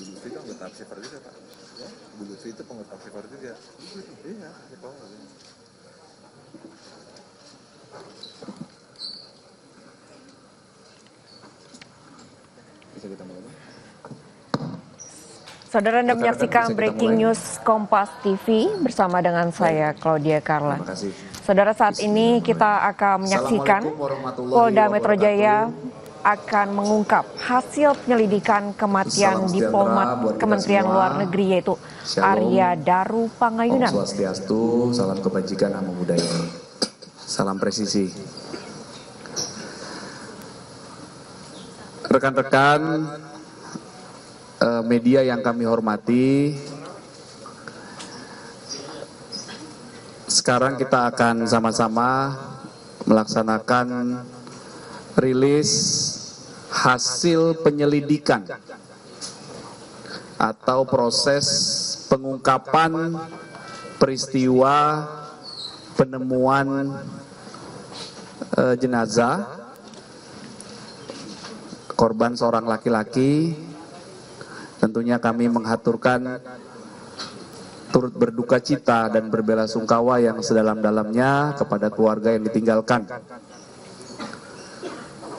Bu Lutfi itu anggota Apsiver juga, Pak. Bu Lutfi itu pengguna Apsiver juga. Iya, bisa kita mulai. Saudara Anda menyaksikan Breaking News Kompas TV bersama dengan saya Claudia Carla. Saudara, saat ini kita akan menyaksikan Polda Metro Jaya akan mengungkap hasil penyelidikan kematian diplomat Kementerian Luar Negeri yaitu Arya Daru Pangayunan. Om Swastiastu, salam kebajikan, namo buddhaya, salam presisi. Rekan-rekan media yang kami hormati, sekarang kita akan sama-sama melaksanakan rilis hasil penyelidikan atau proses pengungkapan peristiwa penemuan jenazah korban seorang laki-laki. Tentunya kami menghaturkan turut berduka cita dan berbelasungkawa yang sedalam-dalamnya kepada keluarga yang ditinggalkan.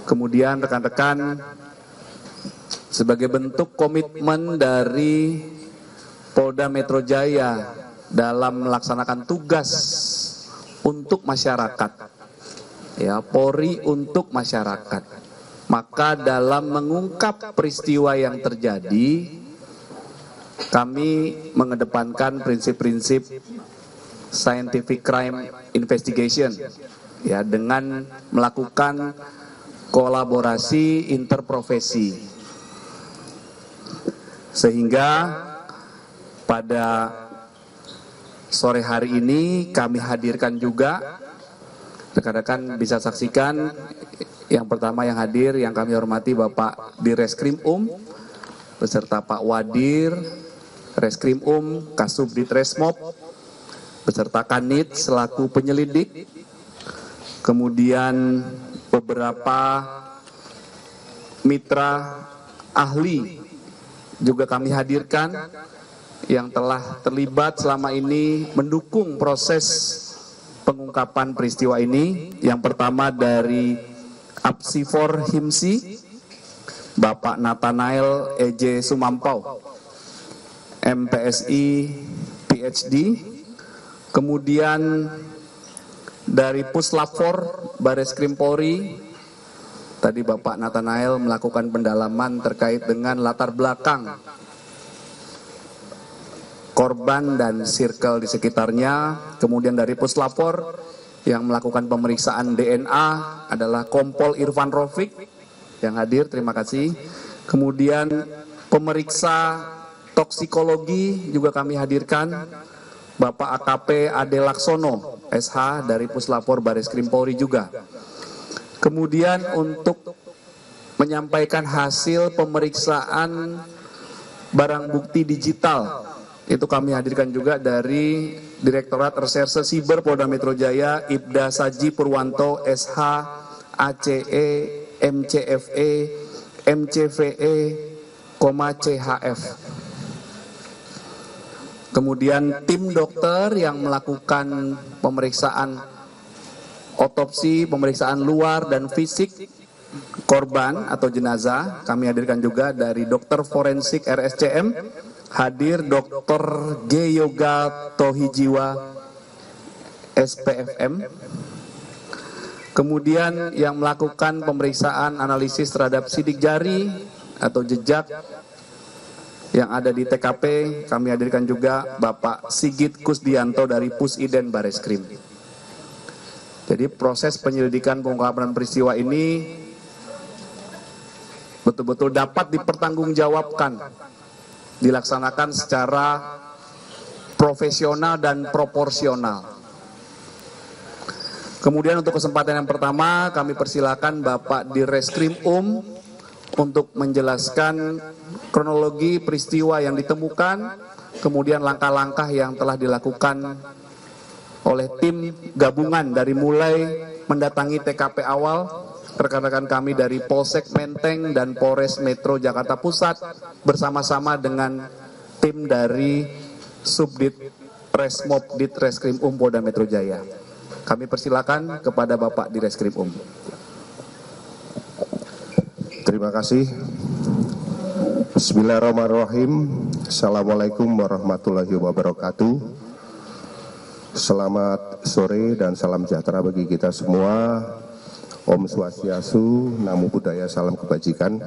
Kemudian rekan-rekan, sebagai bentuk komitmen dari Polda Metro Jaya dalam melaksanakan tugas untuk masyarakat, ya, Polri untuk masyarakat. Maka dalam mengungkap peristiwa yang terjadi, kami mengedepankan prinsip-prinsip scientific crime investigation, ya, dengan melakukan kolaborasi interprofesi. Sehingga pada sore hari ini kami hadirkan juga, rekan-rekan bisa saksikan. Yang pertama yang hadir, yang kami hormati Bapak Direskrim beserta Pak Wadir, Reskrim Kasubdit Resmob, beserta Kanit selaku penyelidik, kemudian beberapa mitra ahli juga kami hadirkan yang telah terlibat selama ini mendukung proses pengungkapan peristiwa ini. Yang pertama dari Apsifor Himsi, Bapak Nathanael E.J. Sumampau, MPSI PhD, kemudian dari Puslapfor Bareskrim Polri, tadi Bapak Nathanael melakukan pendalaman terkait dengan latar belakang korban dan circle di sekitarnya. Kemudian dari Puslapfor yang melakukan pemeriksaan DNA adalah Kompol Irfan Rofik yang hadir, terima kasih. Kemudian pemeriksa toksikologi juga kami hadirkan, Bapak AKP Ade Laksono, SH dari Puslapor Bareskrim Polri juga. Kemudian untuk menyampaikan hasil pemeriksaan barang bukti digital, itu kami hadirkan juga dari Direktorat Reserse Siber Polda Metro Jaya, Ibda Saji Purwanto, SH, ACE, MCFE, MCVE, CHF. Kemudian tim dokter yang melakukan pemeriksaan otopsi, pemeriksaan luar dan fisik korban atau jenazah, kami hadirkan juga dari dokter forensik RSCM, hadir Dr. G. Yoga Tohijiwa, SPFM. Kemudian yang melakukan pemeriksaan analisis terhadap sidik jari atau jejak yang ada di TKP, kami hadirkan juga Bapak Sigit Kusdianto dari Pusiden Bareskrim. Jadi proses penyelidikan pengungkapan peristiwa ini betul-betul dapat dipertanggungjawabkan, dilaksanakan secara profesional dan proporsional. Kemudian untuk kesempatan yang pertama kami persilakan Bapak Direskrim untuk menjelaskan kronologi peristiwa yang ditemukan, kemudian langkah-langkah yang telah dilakukan oleh tim gabungan dari mulai mendatangi TKP awal rekan-rekan kami dari Polsek Menteng dan Polres Metro Jakarta Pusat bersama-sama dengan tim dari Subdit Resmob Ditreskrim Polda Metro Jaya. Kami persilakan kepada Bapak Direskrim Terima kasih. Bismillahirrahmanirrahim. Assalamualaikum warahmatullahi wabarakatuh. Selamat sore dan salam sejahtera bagi kita semua. Om Swastiastu, Namo Buddhaya, salam kebajikan.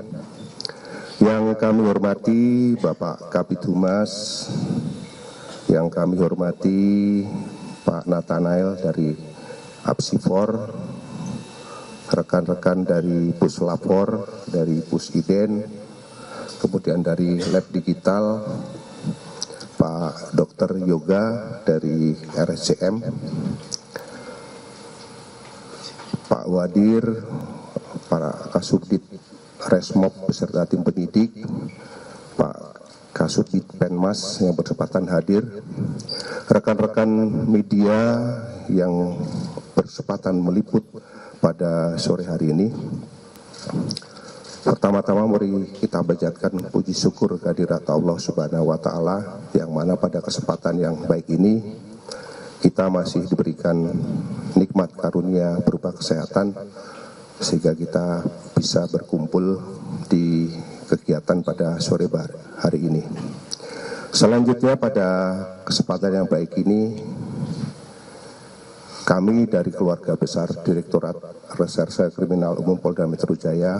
Yang kami hormati Bapak Kabid Humas, yang kami hormati Pak Nathanael dari Apsifor, rekan-rekan dari Puslapor, dari Pusiden, kemudian dari Lab Digital, Pak Dr. Yoga dari RSCM, Pak Wadir, para Kasubdit Resmob beserta tim penyidik, Pak Kasubdit Penmas yang berkesempatan hadir, rekan-rekan media yang berkesempatan meliput pada sore hari ini. Pertama-tama mari kita panjatkan puji syukur kehadirat Allah Subhanahu wa taala, yang mana pada kesempatan yang baik ini kita masih diberikan nikmat karunia berupa kesehatan sehingga kita bisa berkumpul di kegiatan pada sore hari ini. Selanjutnya pada kesempatan yang baik ini kami dari keluarga besar Direktorat Reserse Kriminal Umum Polda Metro Jaya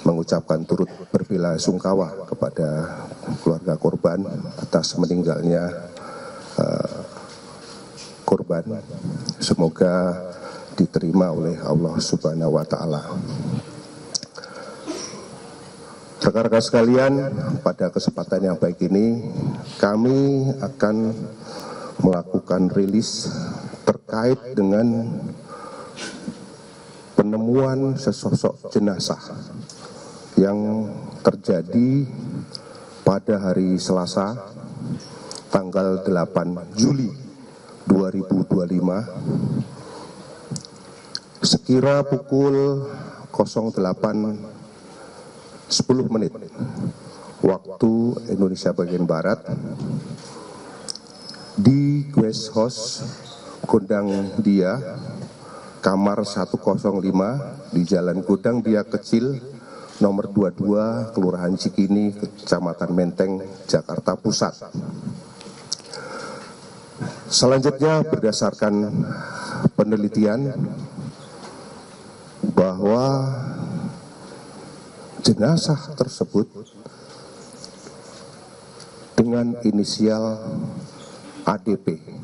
mengucapkan turut berbelasungkawa kepada keluarga korban atas meninggalnya korban. Semoga diterima oleh Allah Subhanahu wa taala. Rekan-rekan sekalian, pada kesempatan yang baik ini kami akan melakukan rilis terkait dengan penemuan sesosok jenazah yang terjadi pada hari Selasa tanggal 8 Juli 2025 sekira pukul 08.10 waktu Indonesia bagian Barat di Guest House Gondang Dia, kamar 105 di Jalan Gondang Dia Kecil, nomor 22, Kelurahan Cikini, Kecamatan Menteng, Jakarta Pusat. Selanjutnya berdasarkan penelitian bahwa jenazah tersebut dengan inisial ADP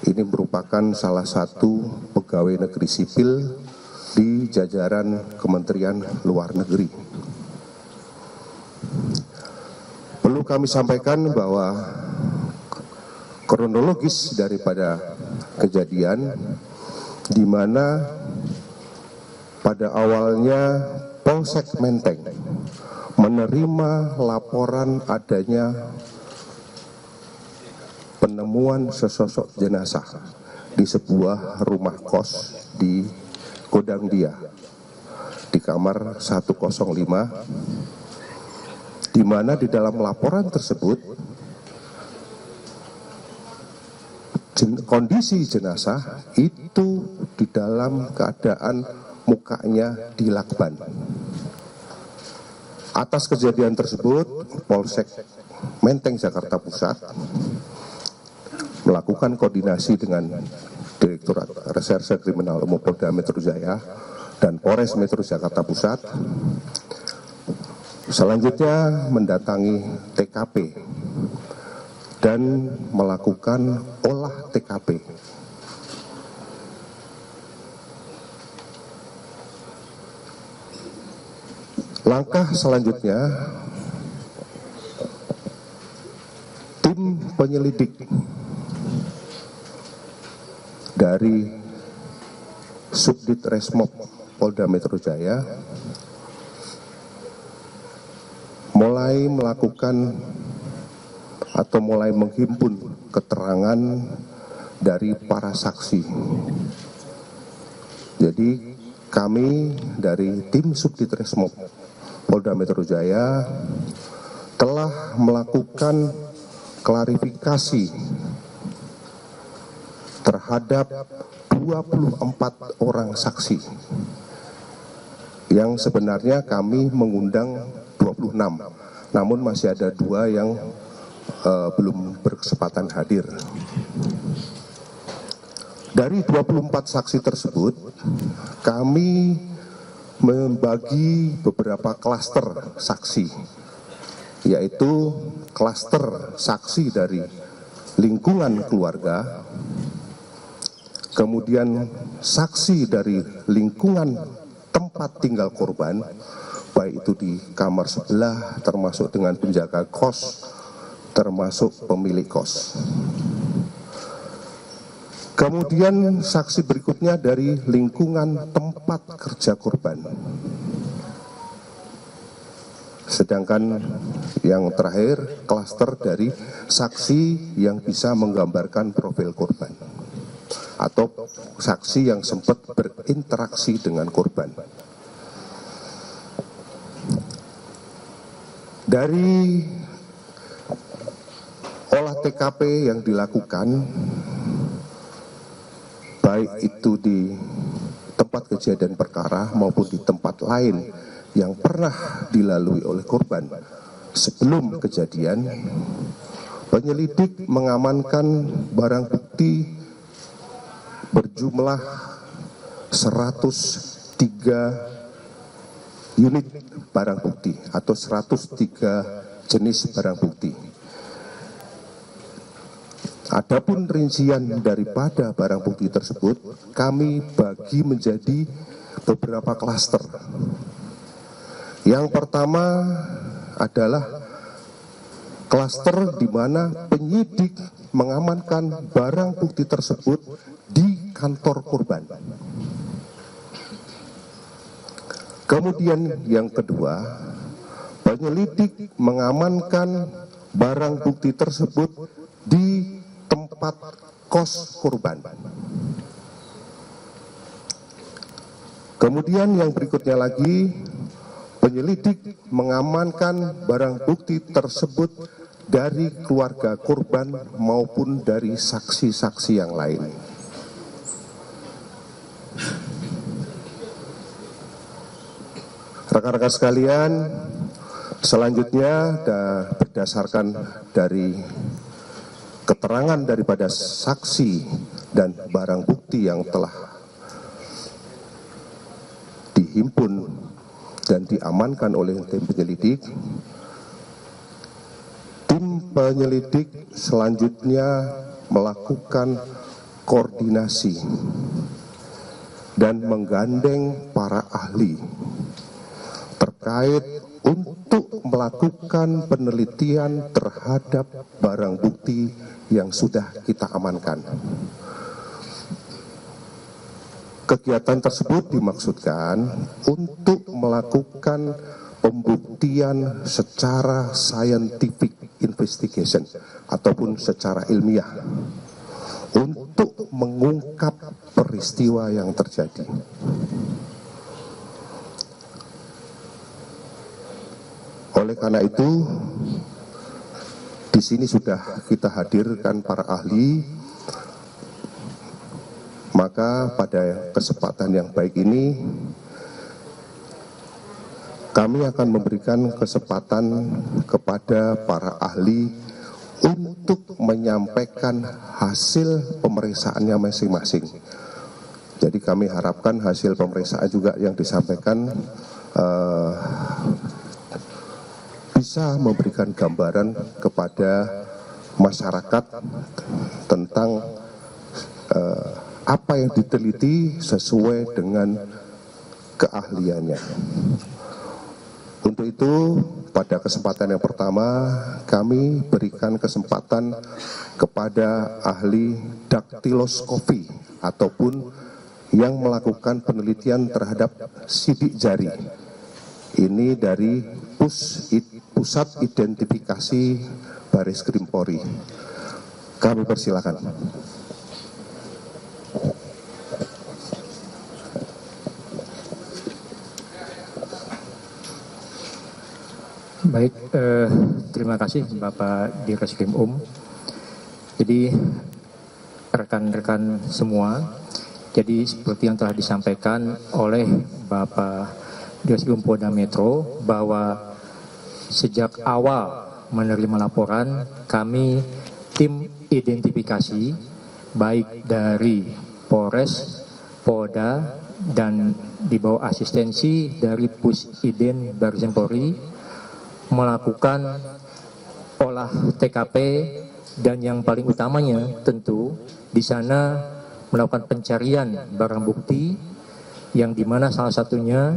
ini merupakan salah satu pegawai negeri sipil di jajaran Kementerian Luar Negeri. Perlu kami sampaikan bahwa kronologis daripada kejadian di mana pada awalnya Polsek Menteng menerima laporan adanya penemuan sesosok jenazah di sebuah rumah kos di Gondang Dia di kamar 105, di mana di dalam laporan tersebut kondisi jenazah itu di dalam keadaan mukanya dilakban. Atas kejadian tersebut, Polsek Menteng Jakarta Pusat melakukan koordinasi dengan Direktorat Reserse Kriminal Umum Polda Metro Jaya dan Polres Metro Jakarta Pusat. Selanjutnya mendatangi TKP dan melakukan olah TKP. Langkah selanjutnya, tim penyelidik dari Subdit Resmob Polda Metro Jaya mulai melakukan atau mulai menghimpun keterangan dari para saksi. Jadi kami dari tim Subditreskrimum Polda Metro Jaya telah melakukan klarifikasi terhadap 24 orang saksi yang sebenarnya kami mengundang 26, namun masih ada 2 yang belum berkesempatan hadir. Dari 24 saksi tersebut, kami membagi beberapa klaster saksi, yaitu klaster saksi dari lingkungan keluarga, kemudian saksi dari lingkungan tempat tinggal korban, baik itu di kamar sebelah, termasuk dengan penjaga kos, termasuk pemilik kos. Kemudian saksi berikutnya dari lingkungan tempat kerja korban. Sedangkan yang terakhir klaster dari saksi yang bisa menggambarkan profil korban atau saksi yang sempat berinteraksi dengan korban. Dari olah TKP yang dilakukan, baik itu di tempat kejadian perkara maupun di tempat lain yang pernah dilalui oleh korban sebelum kejadian, penyelidik mengamankan barang bukti berjumlah 103 unit barang bukti atau 103 jenis barang bukti. Adapun rincian daripada barang bukti tersebut kami bagi menjadi beberapa klaster. Yang pertama adalah klaster di mana penyidik mengamankan barang bukti tersebut di kantor korban. Kemudian yang kedua, penyelidik mengamankan barang bukti tersebut di tempat kos korban. Kemudian yang berikutnya lagi, penyelidik mengamankan barang bukti tersebut dari keluarga korban maupun dari saksi-saksi yang lain. Rekan-rekan sekalian, selanjutnya berdasarkan dari keterangan daripada saksi dan barang bukti yang telah dihimpun dan diamankan oleh tim penyelidik, tim penyelidik selanjutnya melakukan koordinasi dan menggandeng para ahli terkait untuk melakukan penelitian terhadap barang bukti yang sudah kita amankan. Kegiatan tersebut dimaksudkan untuk melakukan pembuktian secara scientific investigation ataupun secara ilmiah untuk mengungkap peristiwa yang terjadi. Oleh karena itu, di sini sudah kita hadirkan para ahli, maka pada kesempatan yang baik ini, kami akan memberikan kesempatan kepada para ahli untuk menyampaikan hasil pemeriksaannya masing-masing. Jadi kami harapkan hasil pemeriksaan juga yang disampaikan bisa memberikan gambaran kepada masyarakat tentang apa yang diteliti sesuai dengan keahliannya. Untuk itu, pada kesempatan yang pertama, kami berikan kesempatan kepada ahli daktiloskopi ataupun yang melakukan penelitian terhadap sidik jari. Ini dari Pusat Identifikasi Baris Krim Polri. Kami persilakan. Baik, terima kasih Bapak Direskrim Jadi rekan-rekan semua, jadi seperti yang telah disampaikan oleh Bapak Direskrim Polda Metro bahwa sejak awal menerima laporan kami tim identifikasi baik dari Polres, Polda dan di bawah asistensi dari Pusiden Baris Krim Polri melakukan olah TKP dan yang paling utamanya tentu di sana melakukan pencarian barang bukti yang dimana salah satunya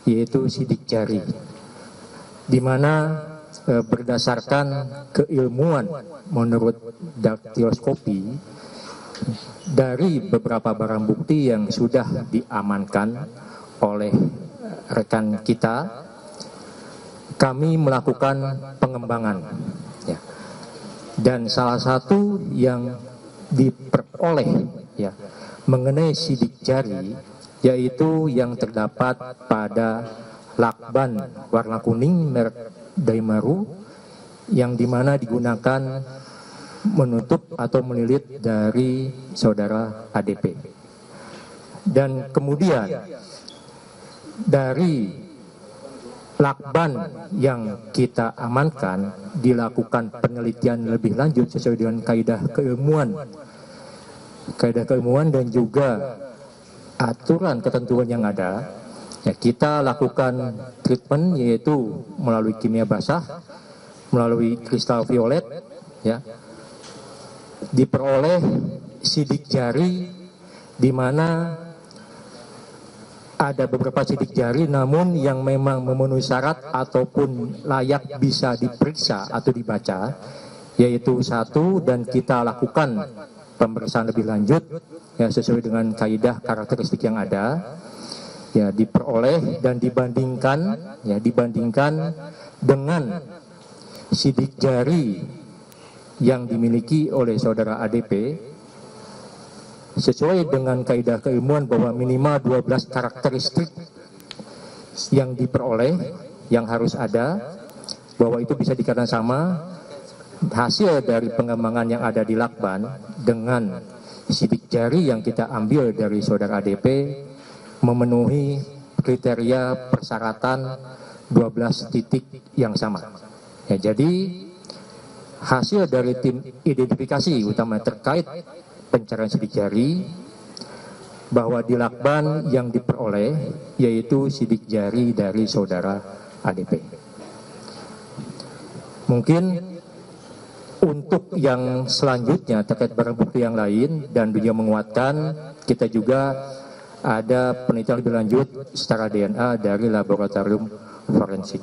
yaitu sidik jari, dimana berdasarkan keilmuan menurut daktiloskopi dari beberapa barang bukti yang sudah diamankan oleh rekan kita, kami melakukan pengembangan ya. Dan salah satu yang diperoleh ya mengenai sidik jari yaitu yang terdapat pada lakban warna kuning merek Daimaru yang dimana digunakan menutup atau melilit dari saudara ADP. Dan kemudian dari lakban yang kita amankan dilakukan penelitian lebih lanjut sesuai dengan kaidah keilmuan dan juga aturan ketentuan yang ada. Ya, kita lakukan treatment yaitu melalui kimia basah, melalui kristal violet, ya, diperoleh sidik jari di mana ada beberapa sidik jari namun yang memang memenuhi syarat ataupun layak bisa diperiksa atau dibaca yaitu satu, dan kita lakukan pemeriksaan lebih lanjut ya sesuai dengan kaidah karakteristik yang ada ya, diperoleh dan dibandingkan dengan sidik jari yang dimiliki oleh saudara ADP sesuai dengan kaidah keilmuan bahwa minimal 12 karakteristik yang diperoleh yang harus ada, bahwa itu bisa dikatakan sama hasil dari pengembangan yang ada di lakban dengan sidik jari yang kita ambil dari saudara ADP memenuhi kriteria persyaratan 12 titik yang sama ya. Jadi hasil dari tim identifikasi utama terkait pencarian sidik jari bahwa di lakban yang diperoleh yaitu sidik jari dari saudara ADP. Mungkin untuk yang selanjutnya terkait barang bukti yang lain dan beliau menguatkan, kita juga ada penelitian lebih lanjut secara DNA dari laboratorium forensik.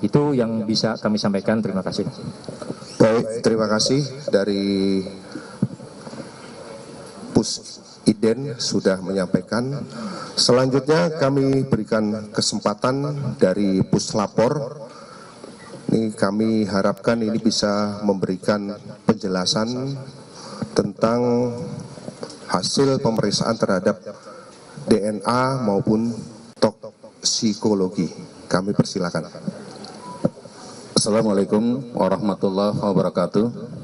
Itu yang bisa kami sampaikan. Terima kasih. Baik, terima kasih dari Pusiden sudah menyampaikan. Selanjutnya kami berikan kesempatan dari Puslapor. Ini kami harapkan ini bisa memberikan penjelasan tentang hasil pemeriksaan terhadap DNA maupun toksikologi. Kami persilakan. Assalamualaikum warahmatullahi wabarakatuh.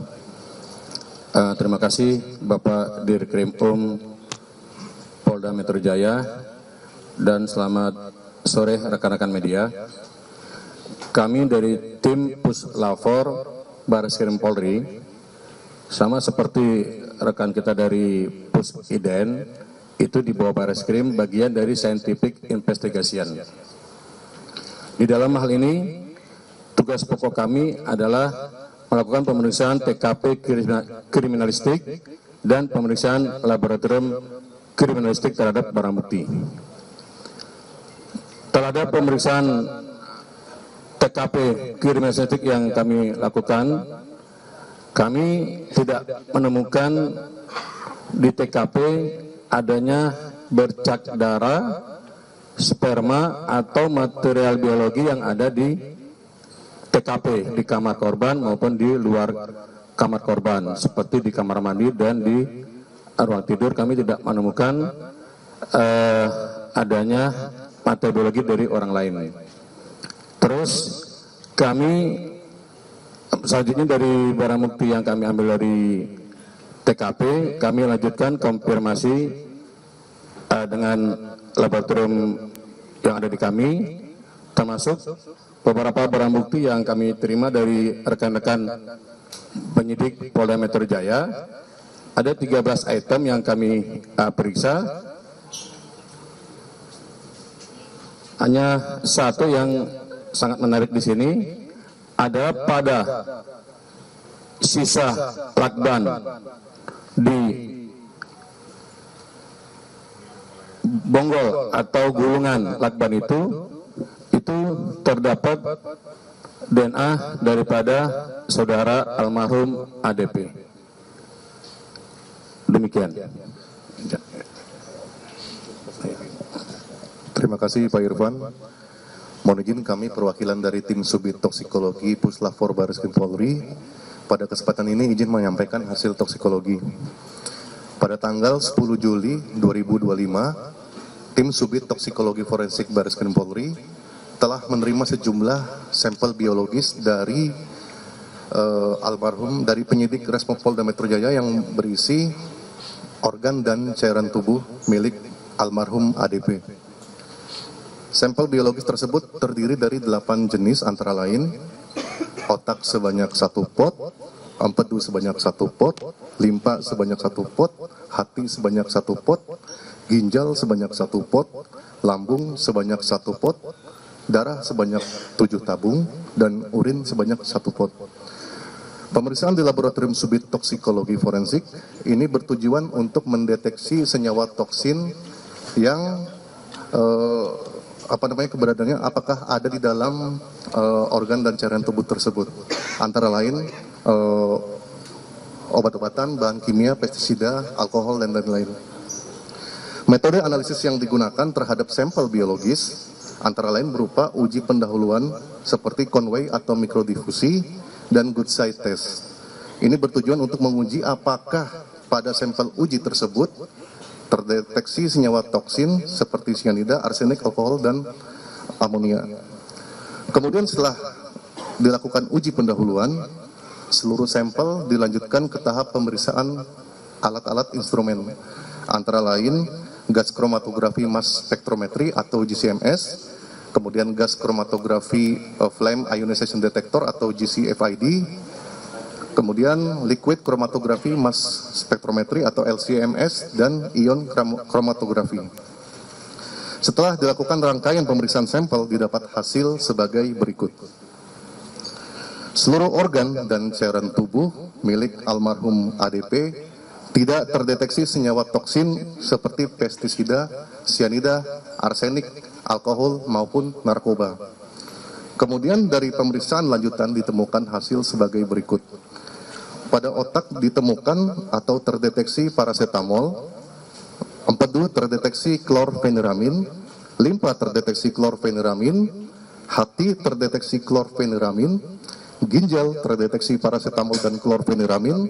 Terima kasih Bapak Dirkrim Polda Metro Jaya dan selamat sore rekan-rekan media. Kami dari tim Puslapor Baris Krim Polri, sama seperti rekan kita dari Pusiden, itu di bawah Baris Krim bagian dari Scientific Investigation. Di dalam hal ini tugas pokok kami adalah melakukan pemeriksaan TKP kriminalistik dan pemeriksaan laboratorium kriminalistik terhadap barang bukti. Terhadap pemeriksaan TKP kriminalistik yang kami lakukan, kami tidak menemukan di TKP adanya bercak darah, sperma atau material biologi yang ada di TKP di kamar korban maupun di luar kamar korban seperti di kamar mandi dan di ruang tidur. Kami tidak menemukan adanya material biologi dari orang lain. Terus kami selanjutnya dari barang bukti yang kami ambil dari TKP, kami lanjutkan konfirmasi dengan laboratorium yang ada di kami, termasuk beberapa barang bukti yang kami terima dari rekan-rekan penyidik Polda Metro Jaya. Ada 13 item yang kami periksa. Hanya satu yang sangat menarik di sini, ada pada sisa lakban di bonggol atau gulungan lakban itu terdapat DNA daripada saudara almarhum ADP. Demikian. Terima kasih Pak Irfan. Mohon izin kami perwakilan dari tim Subdit Toksikologi Puslapfor Barreskrim Polri pada kesempatan ini izin menyampaikan hasil toksikologi. Pada tanggal 10 Juli 2025, tim Subdit Toksikologi Forensik Barreskrim Polri telah menerima sejumlah sampel biologis dari almarhum dari penyidik Resmo Polda Metro Jaya yang berisi organ dan cairan tubuh milik almarhum ADP. Sampel biologis tersebut terdiri dari 8 jenis antara lain otak sebanyak 1 pot, empedu sebanyak 1 pot, limpa sebanyak 1 pot, hati sebanyak 1 pot, ginjal sebanyak 1 pot, lambung sebanyak 1 pot, darah sebanyak 7 tabung, dan urin sebanyak 1 pot. Pemeriksaan di Laboratorium Subdit Toksikologi Forensik ini bertujuan untuk mendeteksi senyawa toksin yang keberadaannya apakah ada di dalam organ dan cairan tubuh tersebut, antara lain obat-obatan, bahan kimia, pestisida, alkohol, dan lain-lain. Metode analisis yang digunakan terhadap sampel biologis antara lain berupa uji pendahuluan seperti Conway atau mikrodifusi dan good side test. Ini bertujuan untuk menguji apakah pada sampel uji tersebut terdeteksi senyawa toksin seperti cyanida, arsenik, alkohol, dan amonia. Kemudian setelah dilakukan uji pendahuluan, seluruh sampel dilanjutkan ke tahap pemeriksaan alat-alat instrumen, antara lain gas kromatografi mass spectrometry atau GCMS, kemudian gas kromatografi flame ionization detector atau GCFID, kemudian liquid kromatografi mass spectrometry atau LCMS, dan ion kromatografi. Setelah dilakukan rangkaian pemeriksaan sampel, didapat hasil sebagai berikut. Seluruh organ dan cairan tubuh milik almarhum ADP tidak terdeteksi senyawa toksin seperti pestisida, cyanida, arsenik, alkohol, maupun narkoba. Kemudian dari pemeriksaan lanjutan ditemukan hasil sebagai berikut. Pada otak ditemukan atau terdeteksi paracetamol, empedu terdeteksi klorfeniramin, limpa terdeteksi klorfeniramin, hati terdeteksi klorfeniramin, ginjal terdeteksi paracetamol dan klorfeniramin,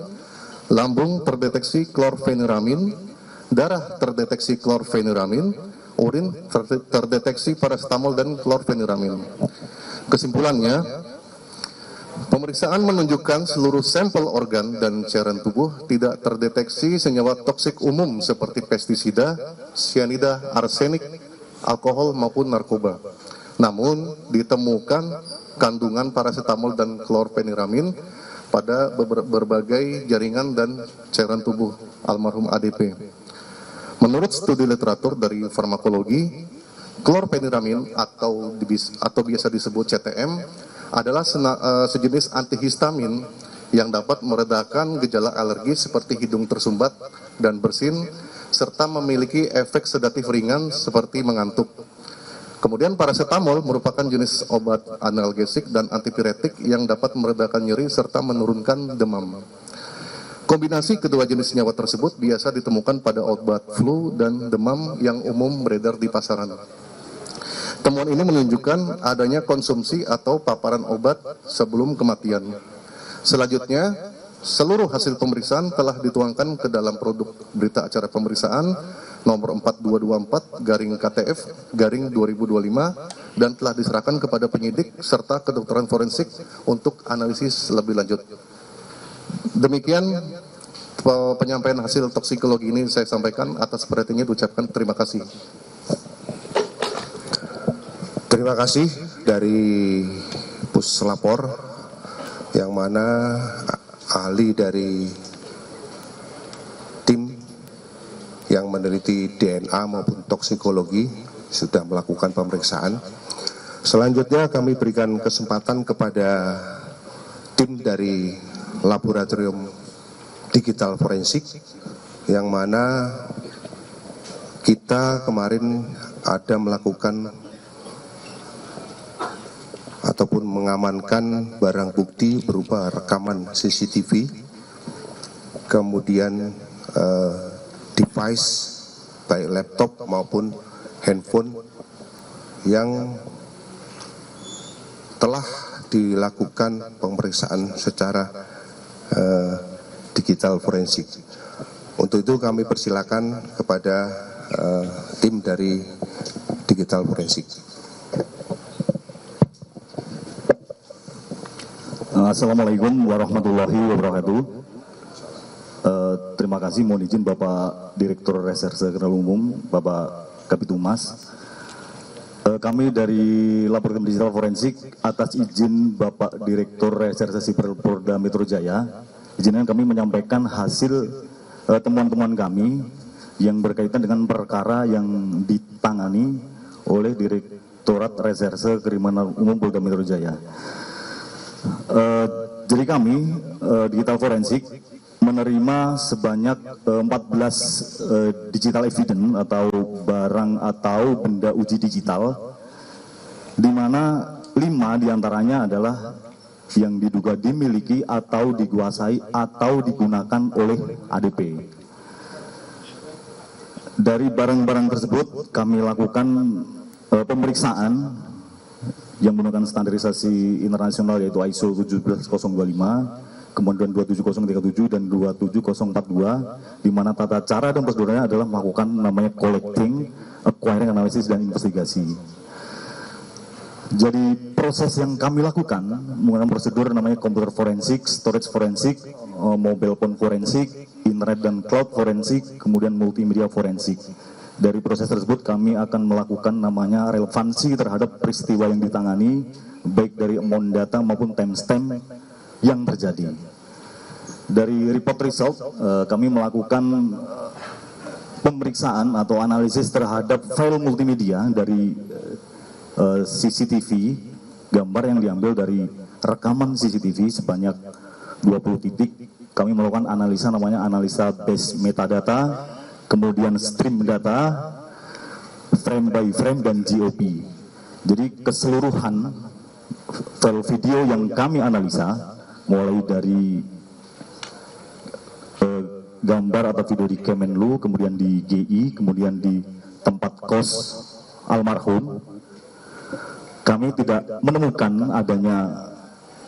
lambung terdeteksi klorfeniramin, darah terdeteksi klorfeniramin, urin terdeteksi paracetamol dan klorfeniramin. Kesimpulannya, pemeriksaan menunjukkan seluruh sampel organ dan cairan tubuh tidak terdeteksi senyawa toksik umum seperti pestisida, cyanida, arsenik, alkohol, maupun narkoba. Namun, ditemukan kandungan paracetamol dan klorfeniramin pada berbagai jaringan dan cairan tubuh almarhum ADP. Menurut studi literatur dari farmakologi, klorfeniramin atau biasa disebut CTM adalah sejenis antihistamin yang dapat meredakan gejala alergi seperti hidung tersumbat dan bersin, serta memiliki efek sedatif ringan seperti mengantuk. Kemudian paracetamol merupakan jenis obat analgesik dan antipiretik yang dapat meredakan nyeri serta menurunkan demam. Kombinasi kedua jenis senyawa tersebut biasa ditemukan pada obat flu dan demam yang umum beredar di pasaran. Temuan ini menunjukkan adanya konsumsi atau paparan obat sebelum kematian. Selanjutnya, seluruh hasil pemeriksaan telah dituangkan ke dalam produk berita acara pemeriksaan nomor 4224/KTF/2025 dan telah diserahkan kepada penyidik serta kedokteran forensik untuk analisis lebih lanjut. Demikian penyampaian hasil toksikologi ini saya sampaikan. Atas perhatiannya diucapkan terima kasih. Terima kasih dari Puslapor, yang mana ahli dari tim yang meneliti DNA maupun toksikologi sudah melakukan pemeriksaan. Selanjutnya kami berikan kesempatan kepada tim dari Laboratorium Digital Forensik, yang mana kita kemarin ada melakukan ataupun mengamankan barang bukti berupa rekaman CCTV, kemudian device baik laptop maupun handphone yang telah dilakukan pemeriksaan secara digital forensik. Untuk itu kami persilakan kepada tim dari digital forensik. Assalamualaikum warahmatullahi wabarakatuh. Terima kasih, mohon izin Bapak Direktur Reserse Kriminal Umum, Bapak Kabitumas. Kami dari Laboratorium Digital Forensik atas izin Bapak Direktur Reserse Siber Polda Metro Jaya, izinkan kami menyampaikan hasil temuan-temuan kami yang berkaitan dengan perkara yang ditangani oleh Direktorat Reserse Kriminal Umum Polda Metro Jaya. Jadi kami digital forensik menerima sebanyak 14 digital evidence atau barang atau benda uji digital, di mana 5 diantaranya adalah yang diduga dimiliki atau dikuasai atau digunakan oleh ADP. Dari barang-barang tersebut kami lakukan pemeriksaan yang menggunakan standarisasi internasional yaitu ISO 17025, kemudian 27037 dan 27042, di mana tata cara dan prosedurnya adalah melakukan namanya collecting, acquiring, analisis, dan investigasi. Jadi proses yang kami lakukan menggunakan prosedur namanya komputer forensik, storage forensik, mobile phone forensik, internet dan cloud forensik, kemudian multimedia forensik. Dari proses tersebut kami akan melakukan namanya relevansi terhadap peristiwa yang ditangani, baik dari amount data maupun timestamp yang terjadi. Dari report result kami melakukan pemeriksaan atau analisis terhadap file multimedia dari CCTV, gambar yang diambil dari rekaman CCTV sebanyak 20 titik. Kami melakukan analisa namanya analisa base metadata, kemudian stream data, frame by frame, dan GOP. Jadi keseluruhan file video yang kami analisa, mulai dari gambar atau video di Kemenlu, kemudian di GI, kemudian di tempat kos almarhum, kami tidak menemukan adanya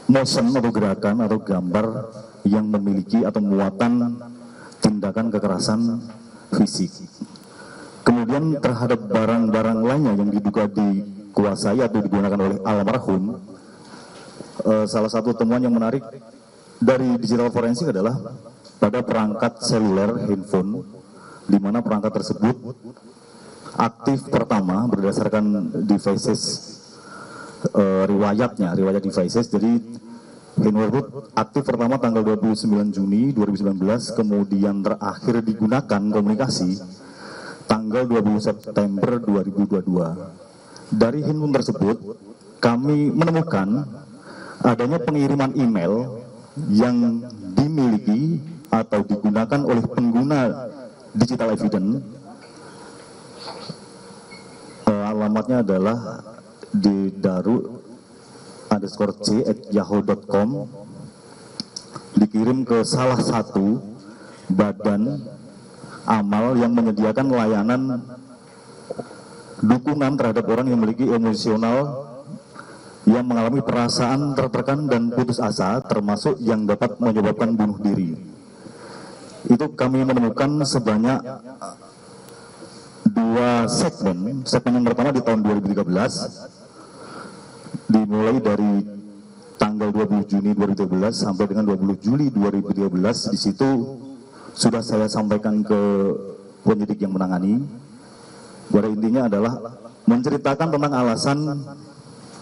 motion atau gerakan atau gambar yang memiliki atau muatan tindakan kekerasan fisik. Kemudian terhadap barang-barang lainnya yang diduga dikuasai atau digunakan oleh almarhum, salah satu temuan yang menarik dari digital forensik adalah pada perangkat seluler handphone, di mana perangkat tersebut aktif pertama berdasarkan devices riwayat devices. Jadi handphone tersebut aktif pertama tanggal 29 Juni 2019, kemudian terakhir digunakan komunikasi tanggal 20 September 2022. Dari handphone tersebut kami menemukan adanya pengiriman email yang dimiliki atau digunakan oleh pengguna digital evidence. Alamatnya adalah di daru_c@yahoo.com, dikirim ke salah satu badan amal yang menyediakan layanan dukungan terhadap orang yang memiliki emosional yang mengalami perasaan tertekan dan putus asa, termasuk yang dapat menyebabkan bunuh diri. Itu kami menemukan sebanyak 2 segmen. Segmen yang pertama di tahun 2013 dimulai dari tanggal 20 Juni 2013 sampai dengan 20 Juli 2013. Di situ sudah saya sampaikan ke penyidik yang menangani. Pada intinya adalah menceritakan tentang alasan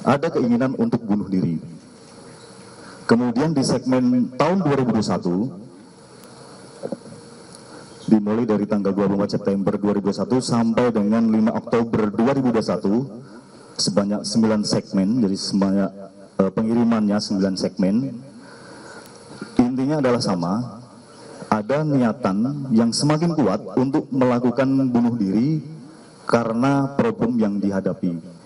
ada keinginan untuk bunuh diri. Kemudian di segmen tahun 2021, dimulai dari tanggal 24 September 2021 sampai dengan 5 Oktober 2021, sebanyak 9 segmen, jadi sebanyak pengirimannya 9 segmen. Intinya adalah sama, ada niatan yang semakin kuat untuk melakukan bunuh diri karena problem yang dihadapi.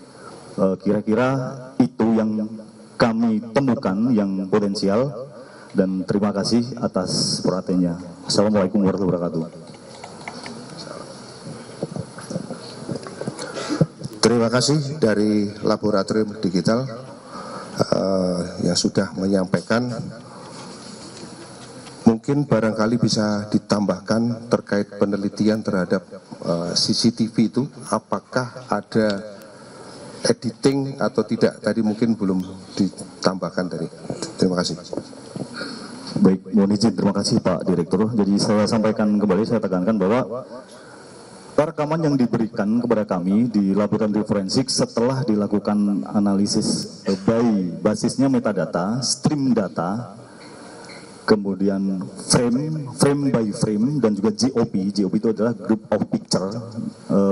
Kira-kira itu yang kami temukan yang potensial, dan terima kasih atas perhatiannya. Assalamualaikum warahmatullahi wabarakatuh. Terima kasih dari Laboratorium Digital yang sudah menyampaikan. Mungkin barangkali bisa ditambahkan terkait penelitian terhadap CCTV itu, apakah ada editing atau tidak, tadi mungkin belum ditambahkan tadi. Terima kasih. Baik, mohon izin, terima kasih Pak Direktur. Jadi saya sampaikan kembali, saya tekankan bahwa rekaman yang diberikan kepada kami di laboratorium forensik setelah dilakukan analisis by basisnya metadata, stream data, kemudian frame by frame, dan juga GOP. GOP itu adalah group of picture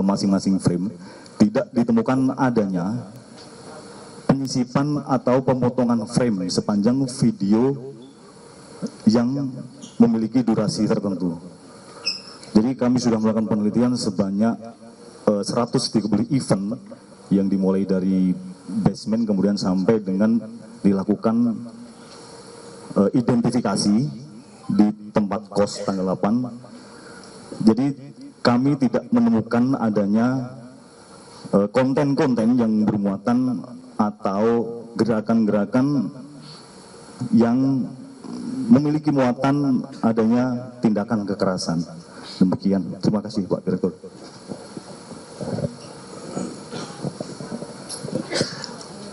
masing-masing frame. Tidak ditemukan adanya penyisipan atau pemotongan frame sepanjang video yang memiliki durasi tertentu. Jadi kami sudah melakukan penelitian sebanyak 130 event yang dimulai dari basement kemudian sampai dengan dilakukan identifikasi di tempat kos tanggal 8. Jadi kami tidak menemukan adanya konten-konten yang bermuatan atau gerakan-gerakan yang memiliki muatan adanya tindakan kekerasan. Demikian, terima kasih Pak Direktur.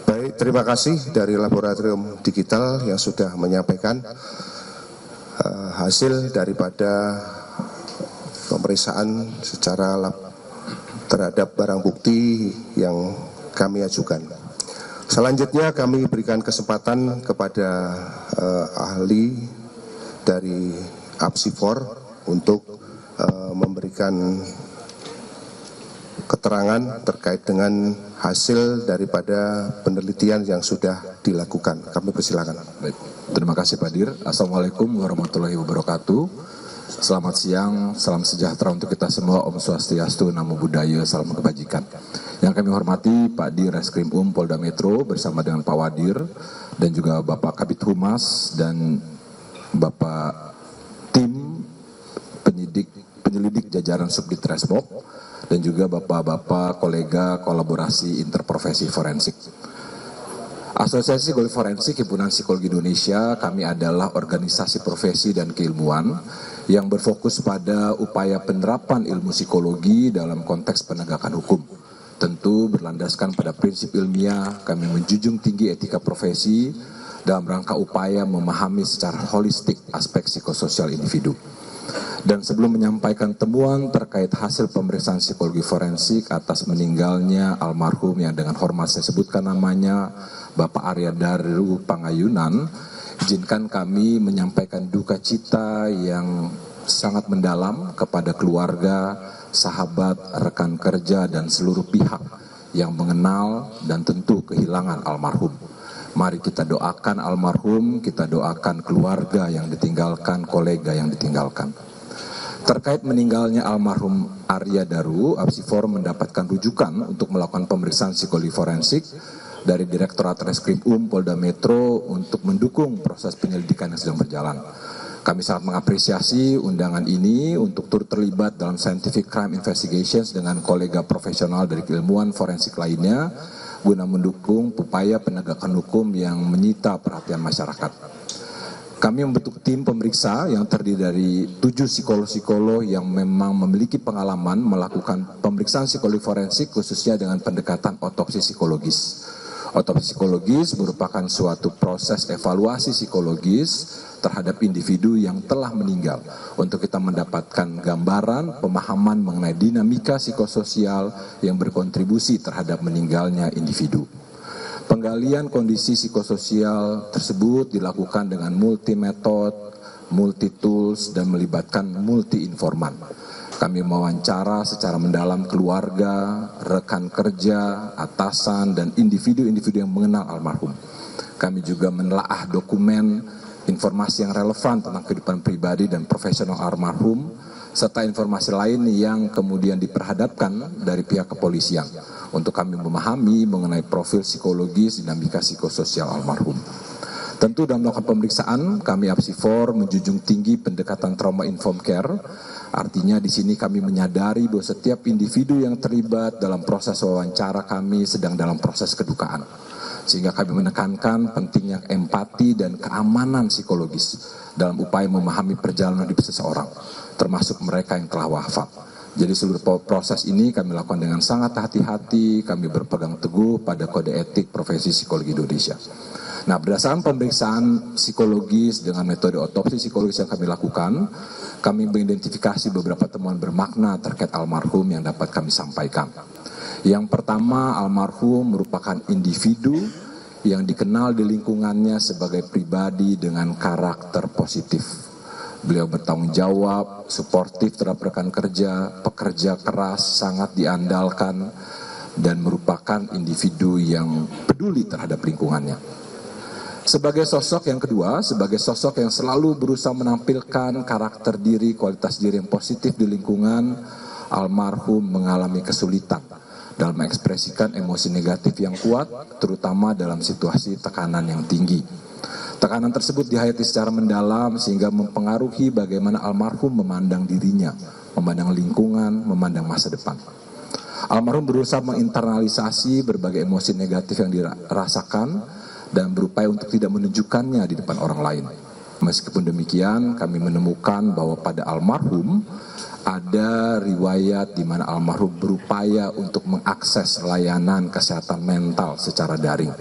Baik, terima kasih dari Laboratorium Digital yang sudah menyampaikan hasil daripada pemeriksaan secara terhadap barang bukti yang kami ajukan. Selanjutnya kami berikan kesempatan kepada ahli dari Apsifor untuk memberikan keterangan terkait dengan hasil daripada penelitian yang sudah dilakukan. Kami persilakan. Baik, terima kasih Pak Dir. Assalamualaikum warahmatullahi wabarakatuh. Selamat siang, salam sejahtera untuk kita semua, Om Swastiastu, Namo Buddhaya, salam kebajikan. Yang kami hormati Pak Dir Reskrim Polda Metro bersama dengan Pak Wadir dan juga Bapak Kabid Humas dan Bapak tim penyelidik jajaran Subdit Resmob dan juga Bapak-Bapak kolega kolaborasi interprofesi forensik. Asosiasi Psikologi Forensik Himpunan Psikologi Indonesia, kami adalah organisasi profesi dan keilmuan yang berfokus pada upaya penerapan ilmu psikologi dalam konteks penegakan hukum. Tentu berlandaskan pada prinsip ilmiah, kami menjunjung tinggi etika profesi dalam rangka upaya memahami secara holistik aspek psikososial individu. Dan sebelum menyampaikan temuan terkait hasil pemeriksaan psikologi forensik atas meninggalnya almarhum yang dengan hormat saya sebutkan namanya, Bapak Arya Daru Pangayunan, izinkan kami menyampaikan duka cita yang sangat mendalam kepada keluarga, sahabat, rekan kerja, dan seluruh pihak yang mengenal dan tentu kehilangan almarhum. Mari kita doakan almarhum, kita doakan keluarga yang ditinggalkan, kolega yang ditinggalkan. Terkait meninggalnya almarhum Arya Daru, Apsifor mendapatkan rujukan untuk melakukan pemeriksaan psikologi forensik dari Direktorat Reskrim Polda Metro untuk mendukung proses penyelidikan yang sedang berjalan. Kami sangat mengapresiasi undangan ini untuk turut terlibat dalam scientific crime investigations dengan kolega profesional dari keilmuan forensik lainnya guna mendukung upaya penegakan hukum yang menyita perhatian masyarakat. Kami membentuk tim pemeriksa yang terdiri dari 7 psikolog-psikolog yang memang memiliki pengalaman melakukan pemeriksaan psikologi forensik khususnya dengan pendekatan otopsi psikologis. Otopsi psikologis merupakan suatu proses evaluasi psikologis terhadap individu yang telah meninggal untuk kita mendapatkan gambaran pemahaman mengenai dinamika psikososial yang berkontribusi terhadap meninggalnya individu. Penggalian kondisi psikososial tersebut dilakukan dengan multi metode, multi tools, dan melibatkan multi informan. Kami mewawancara secara mendalam keluarga, rekan kerja, atasan, dan individu-individu yang mengenal almarhum. Kami juga menelaah dokumen, informasi yang relevan tentang kehidupan pribadi dan profesional almarhum, serta informasi lain yang kemudian diperhadapkan dari pihak kepolisian untuk kami memahami mengenai profil psikologis, dinamika psikososial almarhum. Tentu dalam melakukan pemeriksaan, kami APSIFOR menjunjung tinggi pendekatan trauma informed care. Artinya di sini kami menyadari bahwa setiap individu yang terlibat dalam proses wawancara kami sedang dalam proses kedukaan. Sehingga kami menekankan pentingnya empati dan keamanan psikologis dalam upaya memahami perjalanan hidup seseorang, termasuk mereka yang telah wafat. Jadi seluruh proses ini kami lakukan dengan sangat hati-hati, kami berpegang teguh pada kode etik profesi psikologi Indonesia. Nah, berdasarkan pemeriksaan psikologis dengan metode otopsi psikologis yang kami lakukan, kami mengidentifikasi beberapa temuan bermakna terkait almarhum yang dapat kami sampaikan. Yang pertama, almarhum merupakan individu yang dikenal di lingkungannya sebagai pribadi dengan karakter positif. Beliau bertanggung jawab, suportif terhadap rekan kerja, pekerja keras, sangat diandalkan, dan merupakan individu yang peduli terhadap lingkungannya. Sebagai sosok yang kedua, sebagai sosok yang selalu berusaha menampilkan karakter diri, kualitas diri yang positif di lingkungan, almarhum mengalami kesulitan dalam mengekspresikan emosi negatif yang kuat, terutama dalam situasi tekanan yang tinggi. Tekanan tersebut dihayati secara mendalam sehingga mempengaruhi bagaimana almarhum memandang dirinya, memandang lingkungan, memandang masa depan. Almarhum berusaha menginternalisasi berbagai emosi negatif yang dirasakan dan berupaya untuk tidak menunjukkannya di depan orang lain. Meskipun demikian, kami menemukan bahwa pada almarhum ada riwayat di mana almarhum berupaya untuk mengakses layanan kesehatan mental secara daring.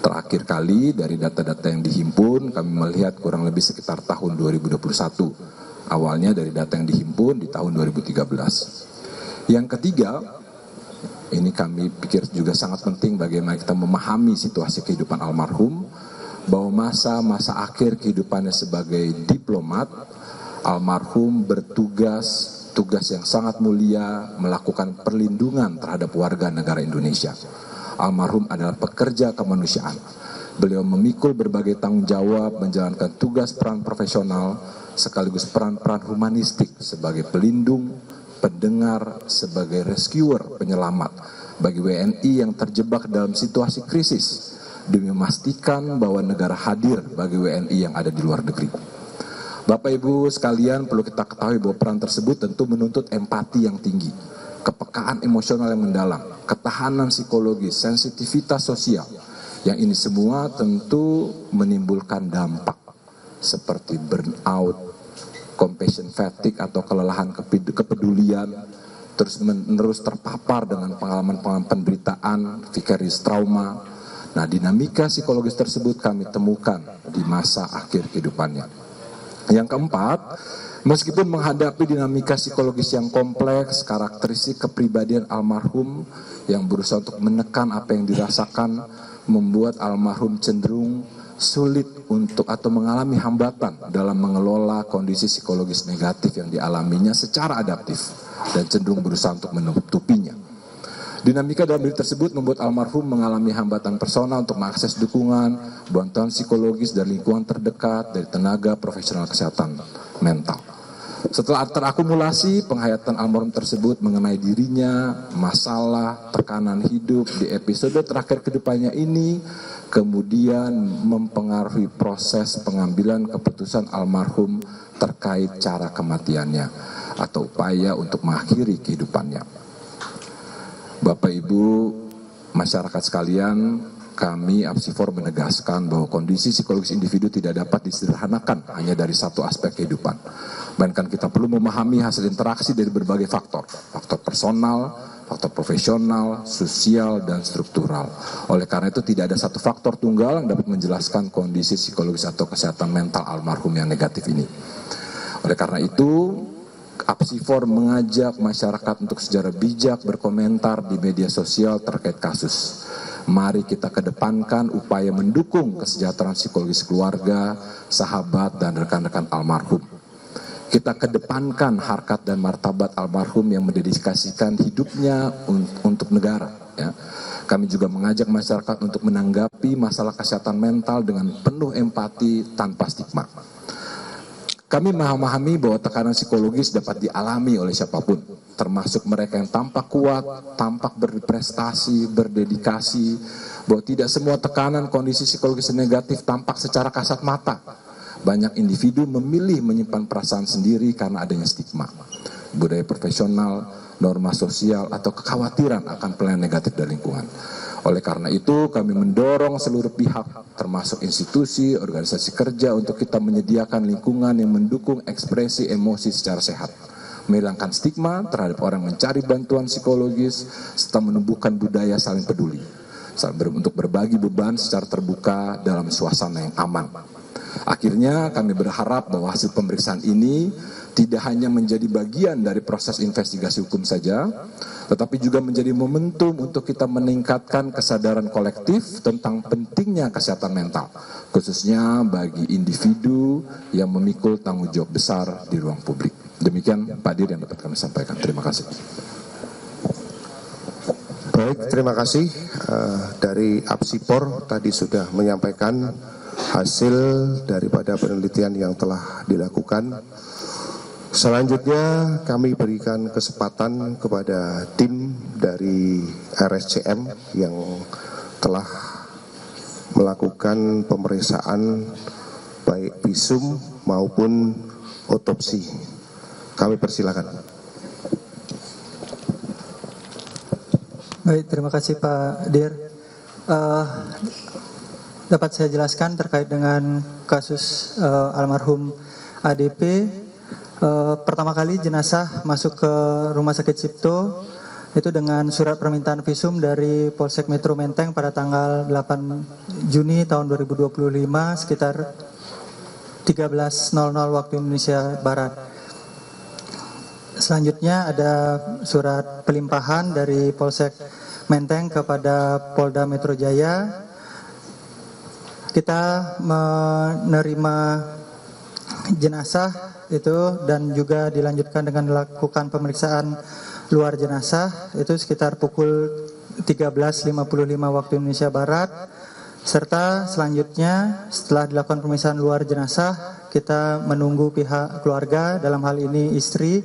Terakhir kali dari data-data yang dihimpun, kami melihat kurang lebih sekitar tahun 2021. Awalnya dari data yang dihimpun di tahun 2013. Yang ketiga, ini kami pikir juga sangat penting bagaimana kita memahami situasi kehidupan almarhum, bahwa masa akhir kehidupannya sebagai diplomat, almarhum tugas yang sangat mulia melakukan perlindungan terhadap warga negara Indonesia. Almarhum adalah pekerja kemanusiaan. Beliau memikul berbagai tanggung jawab, menjalankan tugas peran profesional, sekaligus peran-peran humanistik sebagai pelindung, pendengar, sebagai rescuer, penyelamat bagi WNI yang terjebak dalam situasi krisis demi memastikan bahwa negara hadir bagi WNI yang ada di luar negeri. Bapak Ibu sekalian, perlu kita ketahui bahwa peran tersebut tentu menuntut empati yang tinggi, kepekaan emosional yang mendalam, ketahanan psikologis, sensitivitas sosial, yang ini semua tentu menimbulkan dampak seperti burnout, compassion fatigue atau kelelahan kepedulian, terus terpapar dengan pengalaman-pengalaman penderitaan, vicarious trauma. Nah, dinamika psikologis tersebut kami temukan di masa akhir kehidupannya. Yang keempat, meskipun menghadapi dinamika psikologis yang kompleks, karakteristik kepribadian almarhum yang berusaha untuk menekan apa yang dirasakan membuat almarhum cenderung sulit untuk atau mengalami hambatan dalam mengelola kondisi psikologis negatif yang dialaminya secara adaptif dan cenderung berusaha untuk menutupinya. Dinamika dalam diri tersebut membuat almarhum mengalami hambatan personal untuk mengakses dukungan, bantuan psikologis dari lingkungan terdekat, dari tenaga profesional kesehatan mental. Setelah terakumulasi penghayatan almarhum tersebut mengenai dirinya, masalah, tekanan hidup di episode terakhir kehidupannya ini, kemudian mempengaruhi proses pengambilan keputusan almarhum terkait cara kematiannya atau upaya untuk mengakhiri kehidupannya. Bapak Ibu, masyarakat sekalian, kami APSIFOR menegaskan bahwa kondisi psikologis individu tidak dapat disederhanakan hanya dari satu aspek kehidupan. Bahkan kita perlu memahami hasil interaksi dari berbagai faktor personal, faktor profesional, sosial, dan struktural. Oleh karena itu tidak ada satu faktor tunggal yang dapat menjelaskan kondisi psikologis atau kesehatan mental almarhum yang negatif ini. Oleh karena itu, Apsifor mengajak masyarakat untuk secara bijak berkomentar di media sosial terkait kasus. Mari kita kedepankan upaya mendukung kesejahteraan psikologis keluarga, sahabat, dan rekan-rekan almarhum. Kita kedepankan harkat dan martabat almarhum yang mendedikasikan hidupnya untuk negara. Ya. Kami juga mengajak masyarakat untuk menanggapi masalah kesehatan mental dengan penuh empati tanpa stigma. Kami memahami bahwa tekanan psikologis dapat dialami oleh siapapun, termasuk mereka yang tampak kuat, tampak berprestasi, berdedikasi, bahwa tidak semua tekanan kondisi psikologis negatif tampak secara kasat mata. Banyak individu memilih menyimpan perasaan sendiri karena adanya stigma, budaya profesional, norma sosial, atau kekhawatiran akan penilaian negatif dari lingkungan. Oleh karena itu, kami mendorong seluruh pihak, termasuk institusi, organisasi kerja, untuk kita menyediakan lingkungan yang mendukung ekspresi emosi secara sehat, menghilangkan stigma terhadap orang mencari bantuan psikologis, serta menumbuhkan budaya saling peduli, untuk berbagi beban secara terbuka dalam suasana yang aman. Akhirnya, kami berharap bahwa hasil pemeriksaan ini tidak hanya menjadi bagian dari proses investigasi hukum saja, tetapi juga menjadi momentum untuk kita meningkatkan kesadaran kolektif tentang pentingnya kesehatan mental, khususnya bagi individu yang memikul tanggung jawab besar di ruang publik. Demikian Pak Dir yang dapat kami sampaikan. Terima kasih. Baik, terima kasih. Dari Apsifor tadi sudah menyampaikan hasil daripada penelitian yang telah dilakukan. Selanjutnya kami berikan kesempatan kepada tim dari RSCM yang telah melakukan pemeriksaan baik visum maupun otopsi. Kami persilakan. Baik, terima kasih Pak Dir. Dapat saya jelaskan terkait dengan kasus almarhum ADP. Pertama kali jenazah masuk ke Rumah Sakit Cipto itu dengan surat permintaan visum dari Polsek Metro Menteng pada tanggal 8 Juni tahun 2025 sekitar 13.00 waktu Indonesia Barat. Selanjutnya ada surat pelimpahan dari Polsek Menteng kepada Polda Metro Jaya. Kita menerima jenazah itu dan juga dilanjutkan dengan melakukan pemeriksaan luar jenazah itu sekitar pukul 13.55 waktu Indonesia Barat, serta selanjutnya setelah dilakukan pemeriksaan luar jenazah kita menunggu pihak keluarga, dalam hal ini istri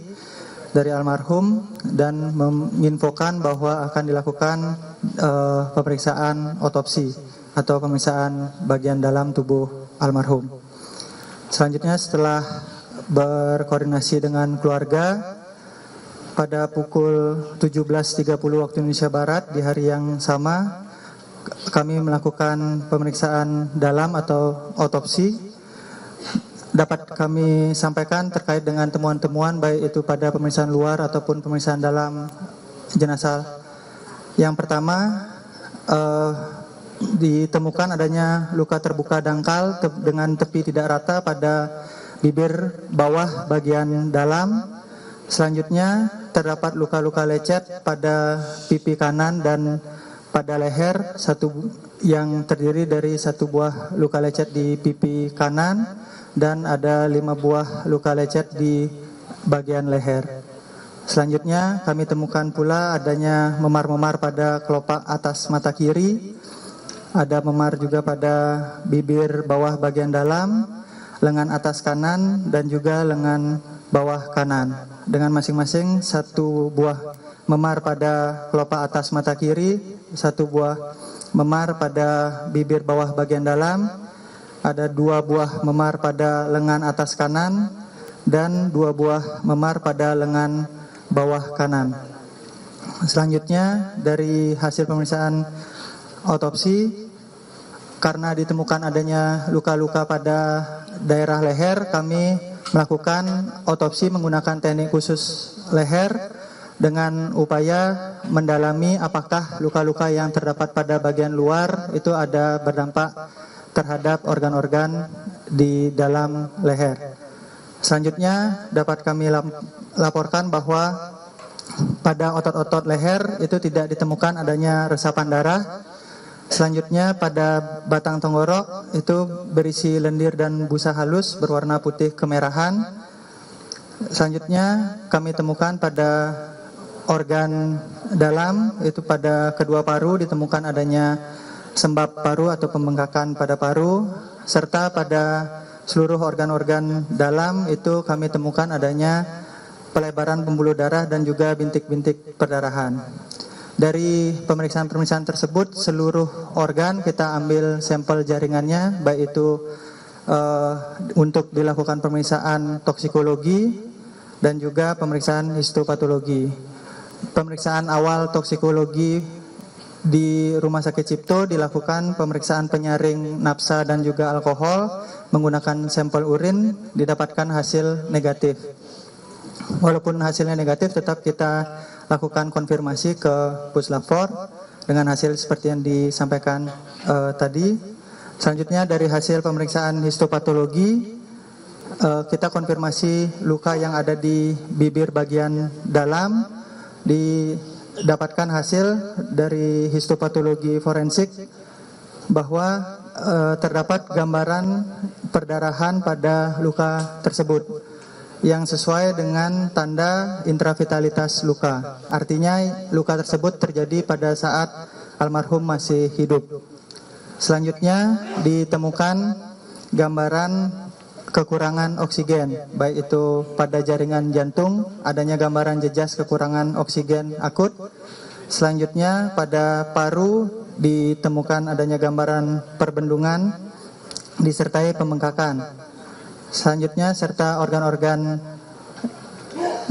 dari almarhum, dan menginfokan bahwa akan dilakukan pemeriksaan otopsi atau pemeriksaan bagian dalam tubuh almarhum. Selanjutnya setelah berkoordinasi dengan keluarga pada pukul 17.30 waktu Indonesia Barat di hari yang sama kami melakukan pemeriksaan dalam atau otopsi. Dapat kami sampaikan terkait dengan temuan-temuan baik itu pada pemeriksaan luar ataupun pemeriksaan dalam jenazah. Yang pertama, ditemukan adanya luka terbuka dangkal dengan tepi tidak rata pada bibir bawah bagian dalam. Selanjutnya terdapat luka-luka lecet pada pipi kanan dan pada leher, yang terdiri dari 1 buah luka lecet di pipi kanan dan ada 5 buah luka lecet di bagian leher. Selanjutnya kami temukan pula adanya memar-memar pada kelopak atas mata kiri, ada memar juga pada bibir bawah bagian dalam, lengan atas kanan, dan juga lengan bawah kanan, dengan masing-masing 1 buah memar pada kelopak atas mata kiri, 1 buah memar pada bibir bawah bagian dalam, ada 2 buah memar pada lengan atas kanan, dan 2 buah memar pada lengan bawah kanan. Selanjutnya dari hasil pemeriksaan otopsi, karena ditemukan adanya luka-luka pada daerah leher, kami melakukan otopsi menggunakan teknik khusus leher dengan upaya mendalami apakah luka-luka yang terdapat pada bagian luar itu ada berdampak terhadap organ-organ di dalam leher. Selanjutnya dapat kami laporkan bahwa pada otot-otot leher itu tidak ditemukan adanya resapan darah. Selanjutnya pada batang tenggorok itu berisi lendir dan busa halus berwarna putih kemerahan. Selanjutnya kami temukan pada organ dalam, itu pada kedua paru ditemukan adanya sembab paru atau pembengkakan pada paru, serta pada seluruh organ-organ dalam itu kami temukan adanya pelebaran pembuluh darah dan juga bintik-bintik perdarahan. Dari pemeriksaan-pemeriksaan tersebut, seluruh organ kita ambil sampel jaringannya, baik itu untuk dilakukan pemeriksaan toksikologi dan juga pemeriksaan histopatologi. Pemeriksaan awal toksikologi di Rumah Sakit Cipto dilakukan pemeriksaan penyaring nafsa dan juga alkohol menggunakan sampel urin, didapatkan hasil negatif. Walaupun hasilnya negatif, tetap kita lakukan konfirmasi ke Puslapfor dengan hasil seperti yang disampaikan tadi. Selanjutnya dari hasil pemeriksaan histopatologi, kita konfirmasi luka yang ada di bibir bagian dalam, didapatkan hasil dari histopatologi forensik bahwa terdapat gambaran perdarahan pada luka tersebut yang sesuai dengan tanda intravitalitas luka. Artinya luka tersebut terjadi pada saat almarhum masih hidup. Selanjutnya ditemukan gambaran kekurangan oksigen, baik itu pada jaringan jantung, adanya gambaran jejas kekurangan oksigen akut. Selanjutnya pada paru ditemukan adanya gambaran perbendungan disertai pembengkakan. Selanjutnya serta organ-organ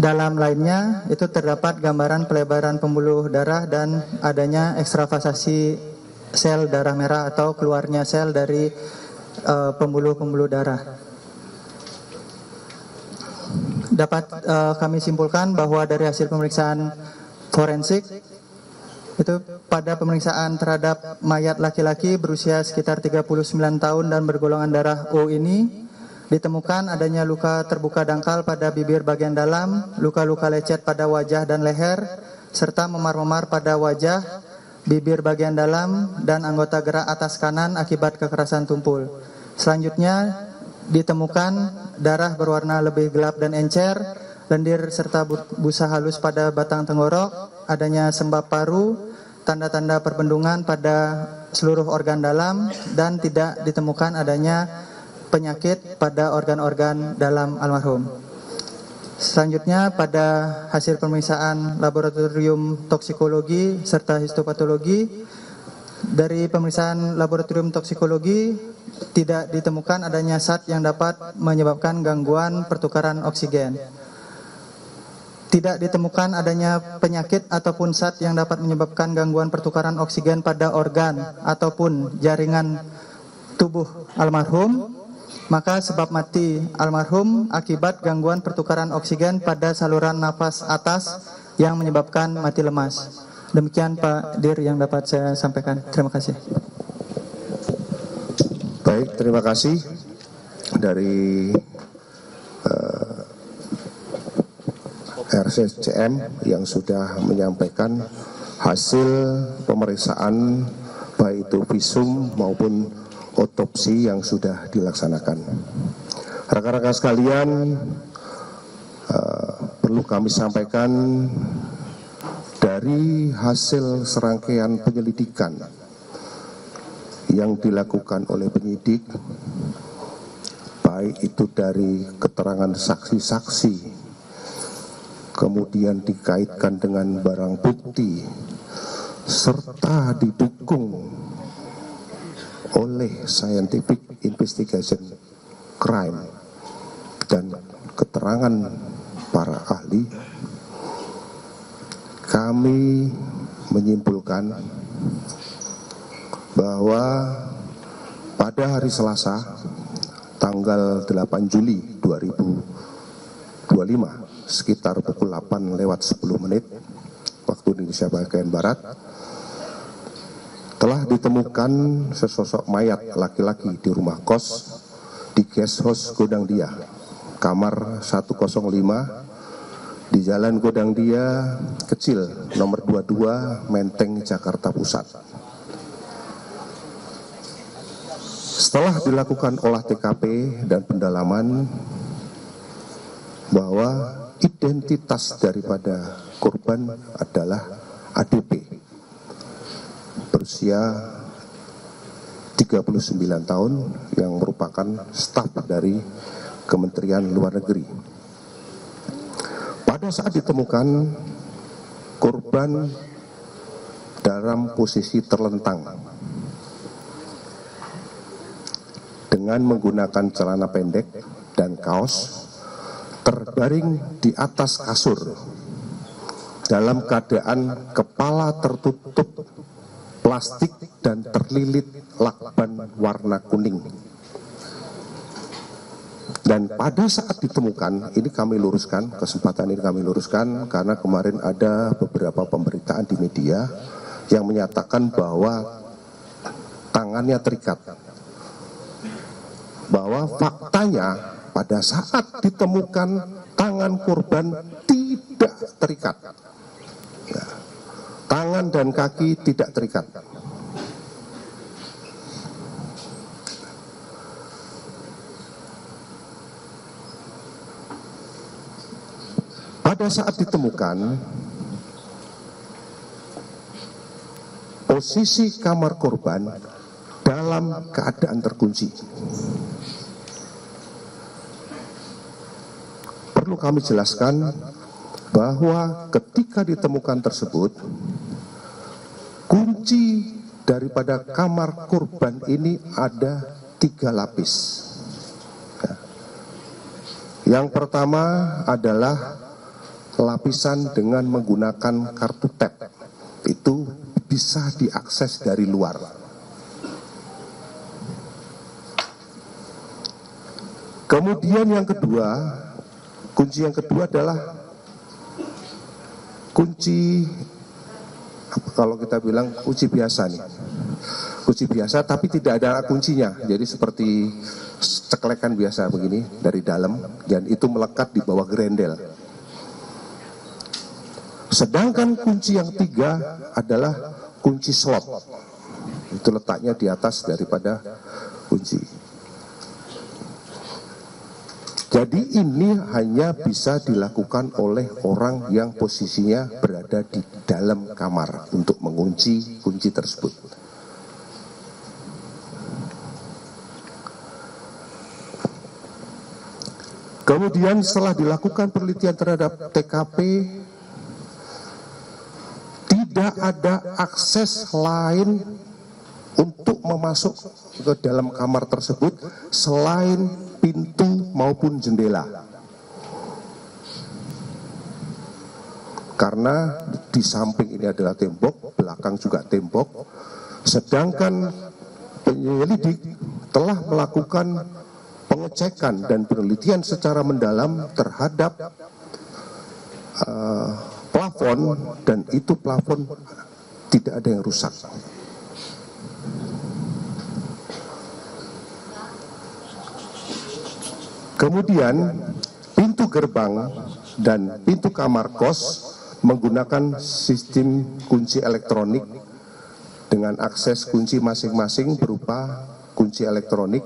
dalam lainnya itu terdapat gambaran pelebaran pembuluh darah dan adanya ekstravasasi sel darah merah atau keluarnya sel dari pembuluh-pembuluh darah. Dapat kami simpulkan bahwa dari hasil pemeriksaan forensik itu pada pemeriksaan terhadap mayat laki-laki berusia sekitar 39 tahun dan bergolongan darah O ini ditemukan adanya luka terbuka dangkal pada bibir bagian dalam, luka-luka lecet pada wajah dan leher, serta memar-memar pada wajah, bibir bagian dalam, dan anggota gerak atas kanan akibat kekerasan tumpul. Selanjutnya ditemukan darah berwarna lebih gelap dan encer, lendir serta busa halus pada batang tenggorok, adanya sembab paru, tanda-tanda perbendungan pada seluruh organ dalam, dan tidak ditemukan adanya penyakit pada organ-organ dalam almarhum. Selanjutnya pada hasil pemeriksaan laboratorium toksikologi serta histopatologi, dari pemeriksaan laboratorium toksikologi tidak ditemukan adanya zat yang dapat menyebabkan gangguan pertukaran oksigen. Tidak ditemukan adanya penyakit ataupun zat yang dapat menyebabkan gangguan pertukaran oksigen pada organ ataupun jaringan tubuh almarhum. Maka sebab mati almarhum akibat gangguan pertukaran oksigen pada saluran nafas atas yang menyebabkan mati lemas. Demikian Pak Dir yang dapat saya sampaikan. Terima kasih. Baik, terima kasih dari RSCM yang sudah menyampaikan hasil pemeriksaan baik itu visum maupun otopsi yang sudah dilaksanakan. Rekan-rekan sekalian, perlu kami sampaikan dari hasil serangkaian penyelidikan yang dilakukan oleh penyidik, baik itu dari keterangan saksi-saksi, kemudian dikaitkan dengan barang bukti, serta didukung oleh scientific investigation crime dan keterangan para ahli, kami menyimpulkan bahwa pada hari Selasa tanggal 8 Juli 2025 sekitar pukul 8:10 waktu Indonesia bagian Barat, telah ditemukan sesosok mayat laki-laki di rumah kos di guest house Godang Dia, kamar 105 di Jalan Godang Dia Kecil nomor 22 Menteng, Jakarta Pusat. Setelah dilakukan olah TKP dan pendalaman bahwa identitas daripada korban adalah ADP berusia 39 tahun yang merupakan staf dari Kementerian Luar Negeri. Pada saat ditemukan, korban dalam posisi terlentang dengan menggunakan celana pendek dan kaos, terbaring di atas kasur dalam keadaan kepala tertutup plastik dan terlilit lakban warna kuning. Dan pada saat ditemukan, ini kami luruskan, kesempatan ini kami luruskan karena kemarin ada beberapa pemberitaan di media yang menyatakan bahwa tangannya terikat. Bahwa faktanya pada saat ditemukan tangan korban tidak terikat. Ya, tangan dan kaki tidak terikat. Pada saat ditemukan, posisi kamar korban dalam keadaan terkunci. Perlu kami jelaskan bahwa ketika ditemukan tersebut, kunci daripada kamar korban ini ada 3 lapis. Yang pertama adalah lapisan dengan menggunakan kartu tap, itu bisa diakses dari luar. Kemudian yang kedua, kunci yang kedua adalah kunci, kalau kita bilang kunci biasa nih, kunci biasa tapi tidak ada kuncinya, jadi seperti ceklekan biasa begini dari dalam, dan itu melekat di bawah grendel. Sedangkan kunci yang 3 adalah kunci slot, itu letaknya di atas daripada kunci. Jadi ini hanya bisa dilakukan oleh orang yang posisinya berada di dalam kamar untuk mengunci kunci tersebut. Kemudian setelah dilakukan penelitian terhadap TKP, tidak ada akses lain untuk memasuk ke dalam kamar tersebut selain pintu maupun jendela. Karena di samping ini adalah tembok, belakang juga tembok. Sedangkan penyelidik telah melakukan pengecekan dan penelitian secara mendalam terhadap plafon, dan itu plafon tidak ada yang rusak. Kemudian pintu gerbang dan pintu kamar kos menggunakan sistem kunci elektronik dengan akses kunci masing-masing berupa kunci elektronik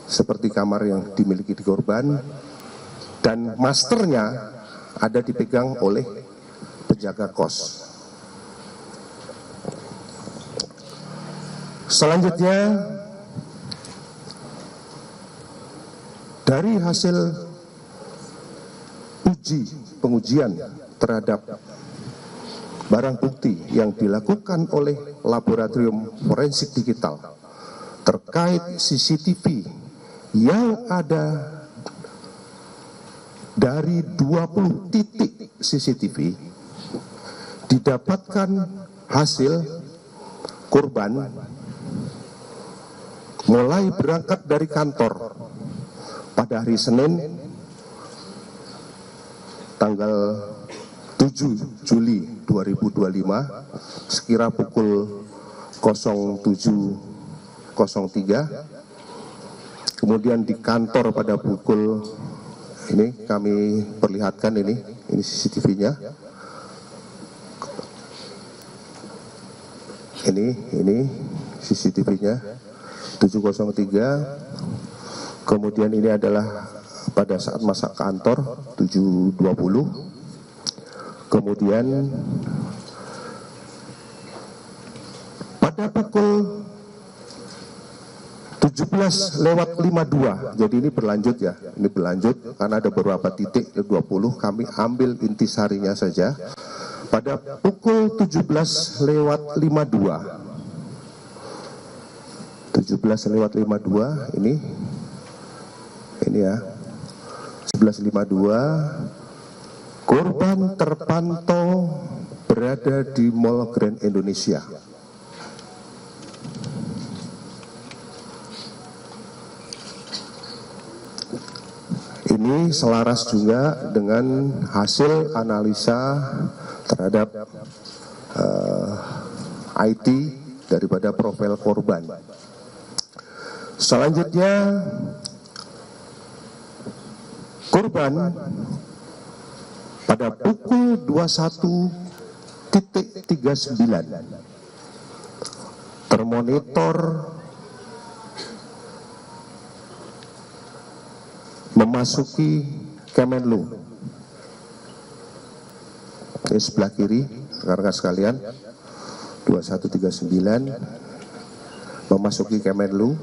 seperti kamar yang dimiliki di korban, dan masternya ada dipegang oleh penjaga kos. Selanjutnya, dari hasil pengujian terhadap barang bukti yang dilakukan oleh laboratorium forensik digital terkait CCTV yang ada dari 20 titik CCTV, didapatkan hasil korban mulai berangkat dari kantor pada hari Senin tanggal 7 Juli 2025 sekira pukul 07.03. Kemudian di kantor pada pukul ini kami perlihatkan ini CCTV-nya. Ini CCTV-nya 7.03. Kemudian ini adalah pada saat masa kantor 7.20. Kemudian pada pukul 17:52, jadi ini berlanjut ya, ini berlanjut karena ada beberapa titik 20, kami ambil intisarinya saja. Pada pukul 17:52 ini ya, 11:52 korban terpantau berada di Mall Grand Indonesia. Ini selaras juga dengan hasil analisa terhadap IT daripada profil korban. Selanjutnya, korban pada pukul 21.39 termonitor memasuki Kemenlu. Ini sebelah kiri, rekan-rekan sekalian, 21.39 memasuki Kemenlu.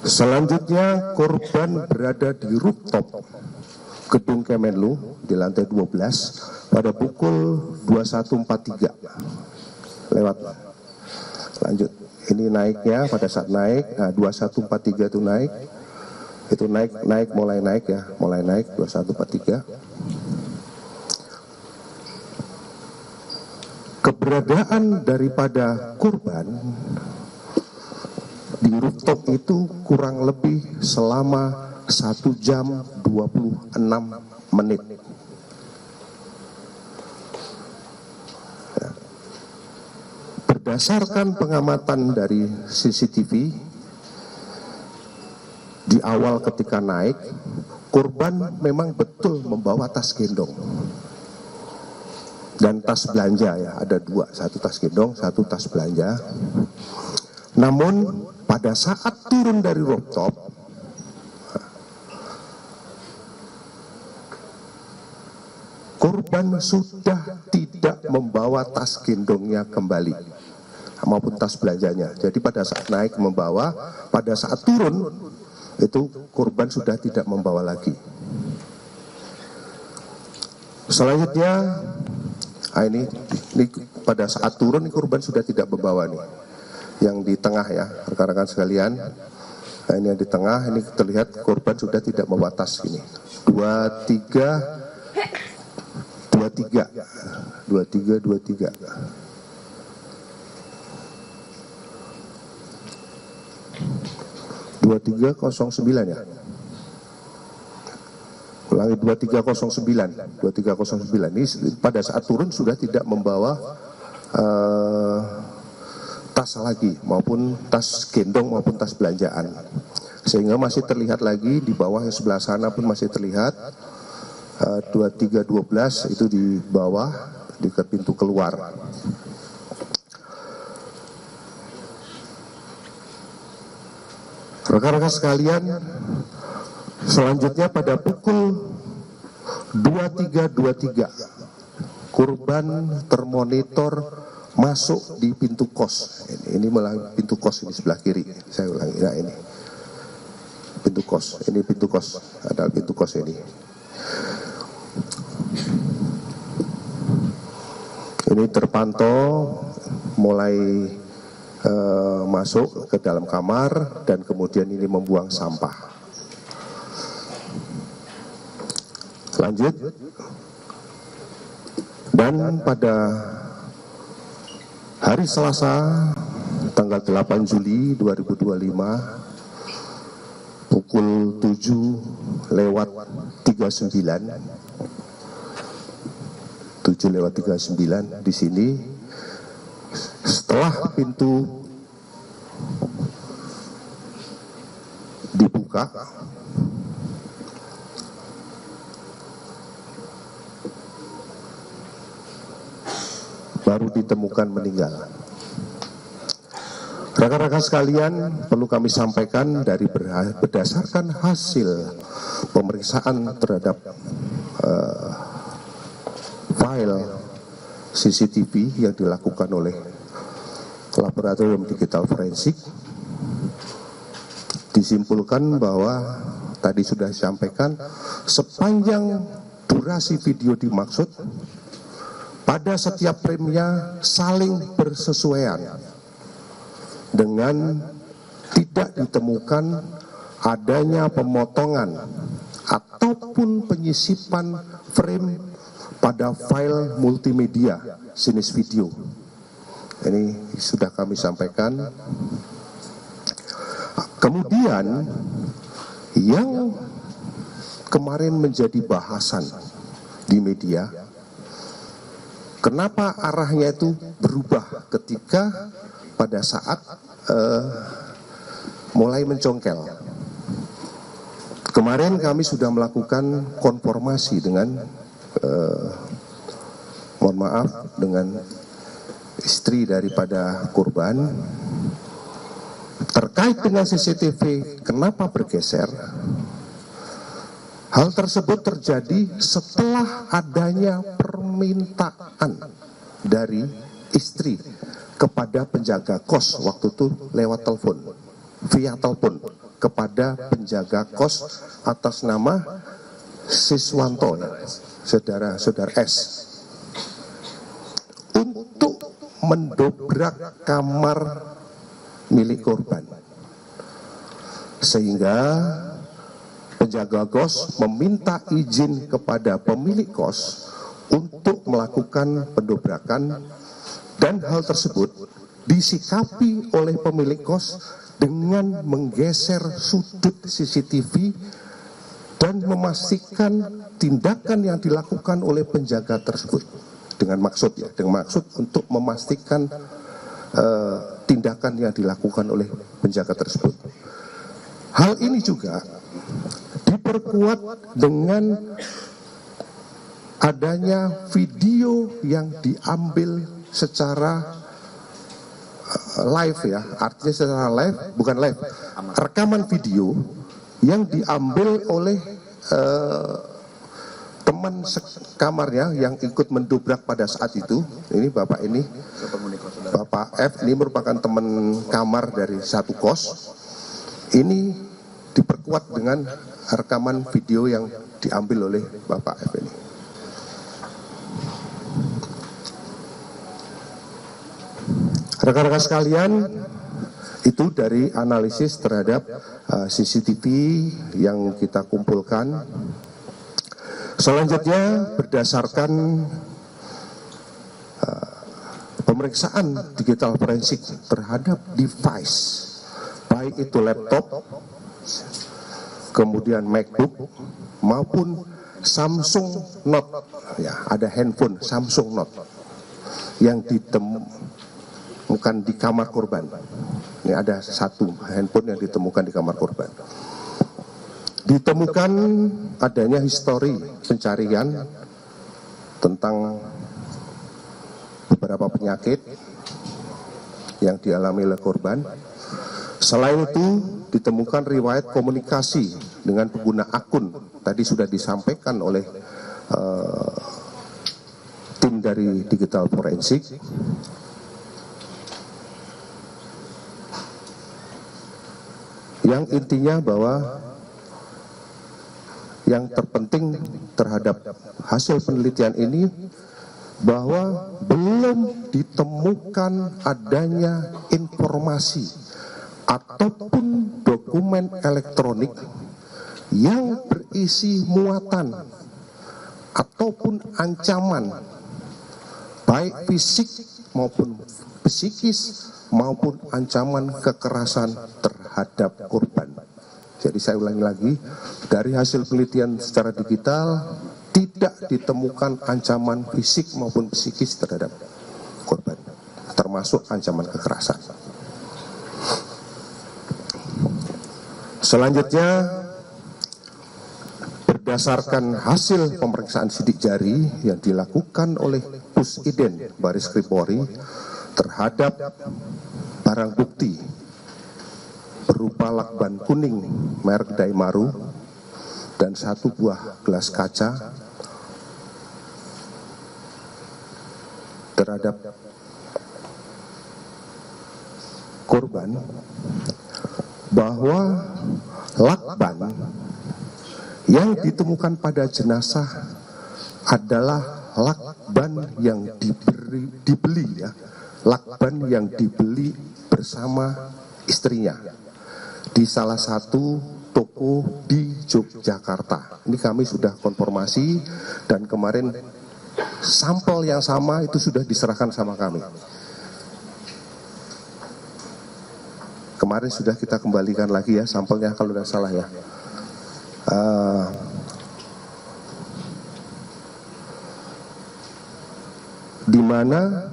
Selanjutnya korban berada di rooftop gedung Kemenlu di lantai 12 pada pukul 21.43 lewat. Lanjut, ini naiknya pada saat naik, nah 21.43 itu naik, mulai naik 21.43. Keberadaan daripada korban di rooftop itu kurang lebih selama 1 jam 26 menit. Ya. Berdasarkan pengamatan dari CCTV, di awal ketika naik, korban memang betul membawa tas gendong dan tas belanja ya, ada dua, satu tas gendong, satu tas belanja. Namun pada saat turun dari rooftop, korban sudah tidak membawa tas gendongnya kembali maupun tas belanjanya. Jadi pada saat naik membawa, pada saat turun itu korban sudah tidak membawa lagi. Selanjutnya, ini pada saat turun korban sudah tidak membawa nih. Yang di tengah ya, rekan-rekan sekalian. Nah, ini yang di tengah, ini terlihat korban sudah tidak membawa tas ini. 23. ya. Ulangi 2309 ini pada saat turun sudah tidak membawa tas lagi maupun tas gendong maupun tas belanjaan, sehingga masih terlihat lagi di bawah yang sebelah sana pun masih terlihat 2312 itu di bawah di pintu keluar. Rekan-rekan sekalian, selanjutnya pada pukul 23.23 korban termonitor masuk di pintu kos. Ini malah pintu kos ini sebelah kiri. Saya ulangi, nah ini pintu kos. Ini pintu kos, ada pintu kos ini. Ini terpantau mulai masuk ke dalam kamar dan kemudian ini membuang sampah. Lanjut. Dan pada hari Selasa tanggal 8 Juli 2025 pukul 7:39 di sini. Setelah pintu dibuka, baru ditemukan meninggal. Rekan-rekan sekalian, perlu kami sampaikan dari berdasarkan hasil pemeriksaan terhadap file CCTV yang dilakukan oleh Laboratorium Digital Forensik, disimpulkan bahwa tadi sudah disampaikan sepanjang durasi video dimaksud, pada setiap framenya saling bersesuaian dengan tidak ditemukan adanya pemotongan ataupun penyisipan frame pada file multimedia jenis video. Ini sudah kami sampaikan. Kemudian yang kemarin menjadi bahasan di media, kenapa arahnya itu berubah ketika pada saat mulai mencongkel. Kemarin kami sudah melakukan konfirmasi dengan mohon maaf, dengan istri daripada korban terkait dengan CCTV kenapa bergeser. Hal tersebut terjadi setelah adanya permintaan dari istri kepada penjaga kos waktu itu lewat telepon, via telepon kepada penjaga kos atas nama Siswanto, saudara S, untuk mendobrak kamar milik korban, sehingga penjaga kos meminta izin kepada pemilik kos untuk melakukan pendobrakan, dan hal tersebut disikapi oleh pemilik kos dengan menggeser sudut CCTV dan memastikan tindakan yang dilakukan oleh penjaga tersebut dengan maksud untuk memastikan tindakan yang dilakukan oleh penjaga tersebut. Hal ini juga diperkuat dengan adanya video yang diambil secara live, ya, artinya secara live, bukan live, rekaman video yang diambil oleh teman sekamarnya yang ikut mendobrak pada saat itu. Ini Bapak F ini merupakan teman kamar dari satu kos. Ini diperkuat dengan rekaman video yang diambil oleh Bapak F ini. Rekan-rekan sekalian, itu dari analisis terhadap CCTV yang kita kumpulkan. Selanjutnya berdasarkan pemeriksaan digital forensik terhadap device, baik itu laptop, kemudian MacBook maupun Samsung Note, ya, ada handphone Samsung Note yang ditemukan di kamar korban. Ini ada satu handphone yang ditemukan di kamar korban. Ditemukan adanya histori pencarian tentang beberapa penyakit yang dialami oleh korban. Selain itu ditemukan riwayat komunikasi dengan pengguna akun. Tadi sudah disampaikan oleh tim dari digital forensik. Yang intinya bahwa yang terpenting terhadap hasil penelitian ini bahwa belum ditemukan adanya informasi ataupun dokumen elektronik yang berisi muatan ataupun ancaman baik fisik maupun psikis maupun ancaman kekerasan terhadap korban. Jadi saya ulangi lagi, dari hasil penelitian secara digital tidak ditemukan ancaman fisik maupun psikis terhadap korban, termasuk ancaman kekerasan. Selanjutnya, berdasarkan hasil pemeriksaan sidik jari yang dilakukan oleh Pusiden Baris Krim Polri terhadap barang bukti berupa lakban kuning merek Daimaru dan 1 buah gelas kaca terhadap korban, bahwa lakban yang ditemukan pada jenazah adalah lakban yang dibeli ya, lakban yang dibeli bersama istrinya di salah satu toko di Yogyakarta. Ini kami sudah konfirmasi dan kemarin sampel yang sama itu sudah diserahkan sama kami. Kemarin sudah kita kembalikan lagi ya sampelnya kalau tidak salah ya. Di mana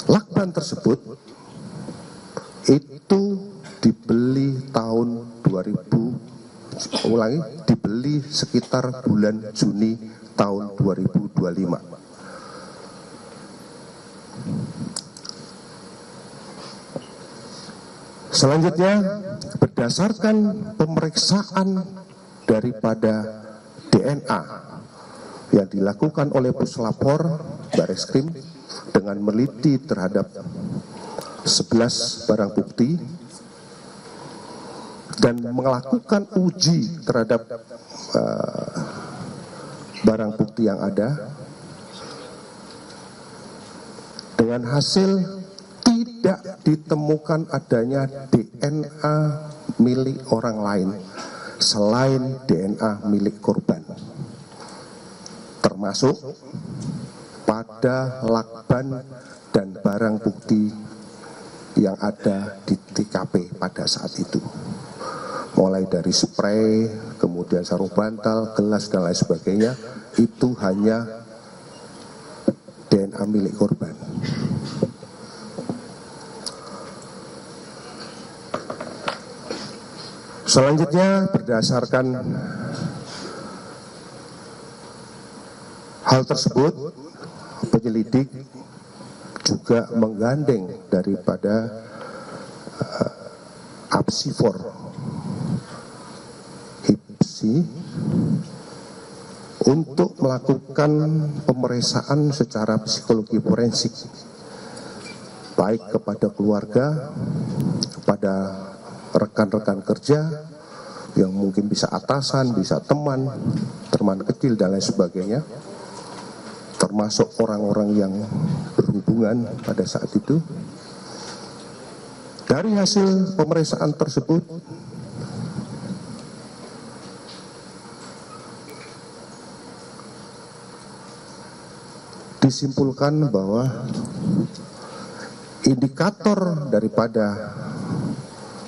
lakban tersebut itu dibeli tahun 2000, dibeli sekitar bulan Juni tahun 2025. Selanjutnya, berdasarkan pemeriksaan daripada DNA yang dilakukan oleh Puslapor Bareskrim dengan meliti terhadap 11 barang bukti dan melakukan uji terhadap barang bukti yang ada, dengan hasil tidak ditemukan adanya DNA milik orang lain selain DNA milik korban, termasuk pada lakban dan barang bukti yang ada di TKP pada saat itu, mulai dari spray, kemudian sarung bantal, gelas dan lain sebagainya, itu hanya DNA milik korban. Selanjutnya, berdasarkan hal tersebut, penyelidik juga menggandeng daripada Apsifor HIPSI untuk melakukan pemeriksaan secara psikologi forensik, baik kepada keluarga, kepada rekan-rekan kerja yang mungkin bisa atasan, bisa teman kecil dan lain sebagainya, termasuk orang-orang yang berhubungan pada saat itu. Dari hasil pemeriksaan tersebut, disimpulkan bahwa indikator daripada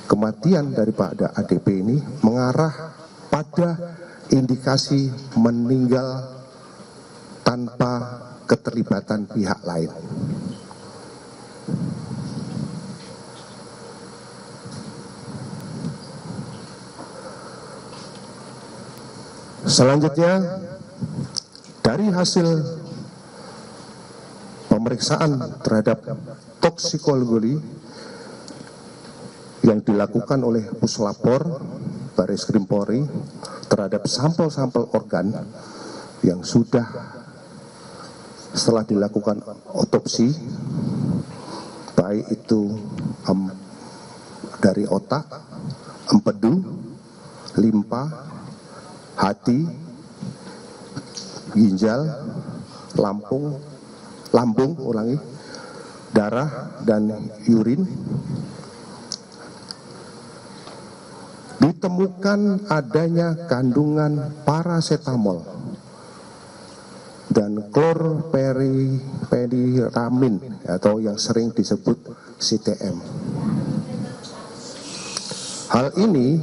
kematian daripada ADP ini mengarah pada indikasi meninggal tanpa keterlibatan pihak lain. Selanjutnya, dari hasil pemeriksaan terhadap toksikologi yang dilakukan oleh Puslapor Baris Krim Polri terhadap sampel-sampel organ yang sudah setelah dilakukan otopsi, baik itu dari otak, empedu, limpa, hati, ginjal, lambung, darah dan urin, ditemukan adanya kandungan paracetamol dan klorperiphenylamin atau yang sering disebut CTM. Hal ini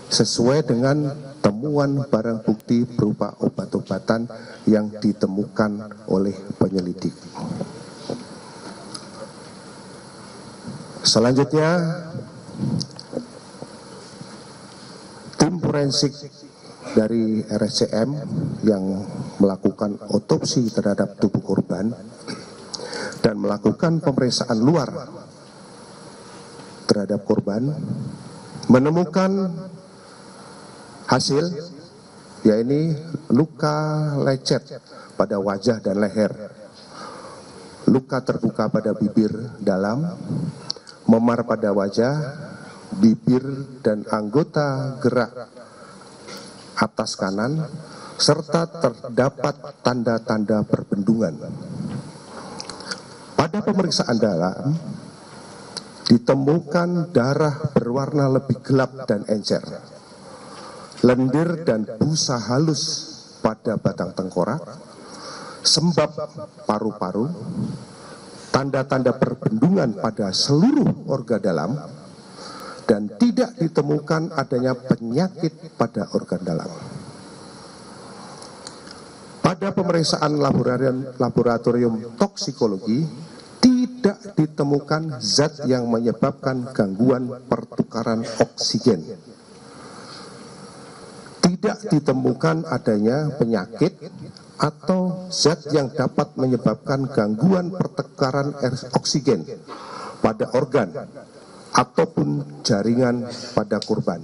sesuai dengan temuan barang bukti berupa obat-obatan yang ditemukan oleh penyelidik. Selanjutnya, tim forensik dari RSCM yang melakukan otopsi terhadap tubuh korban dan melakukan pemeriksaan luar terhadap korban menemukan hasil, yaitu luka lecet pada wajah dan leher, luka terbuka pada bibir dalam, memar pada wajah, bibir dan anggota gerak atas kanan, serta terdapat tanda-tanda perbendungan. Pada pemeriksaan dalam, ditemukan darah berwarna lebih gelap dan encer, lendir dan busa halus pada batang tengkorak, sembab paru-paru, tanda-tanda perbendungan pada seluruh organ dalam, dan tidak ditemukan adanya penyakit pada organ dalam. Pada pemeriksaan laboratorium toksikologi, tidak ditemukan zat yang menyebabkan gangguan pertukaran oksigen. Tidak ditemukan adanya penyakit atau zat yang dapat menyebabkan gangguan pertukaran oksigen pada organ ataupun jaringan pada korban.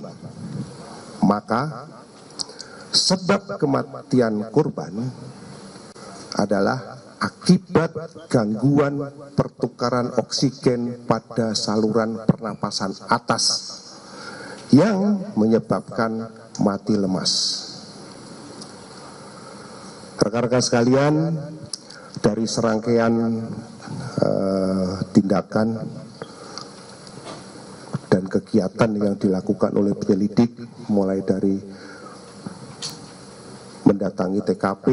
Maka sebab kematian korban adalah akibat gangguan pertukaran oksigen pada saluran pernapasan atas yang menyebabkan mati lemas. Rekan-rekan sekalian, dari serangkaian tindakan dan kegiatan yang dilakukan oleh penyelidik, mulai dari mendatangi TKP,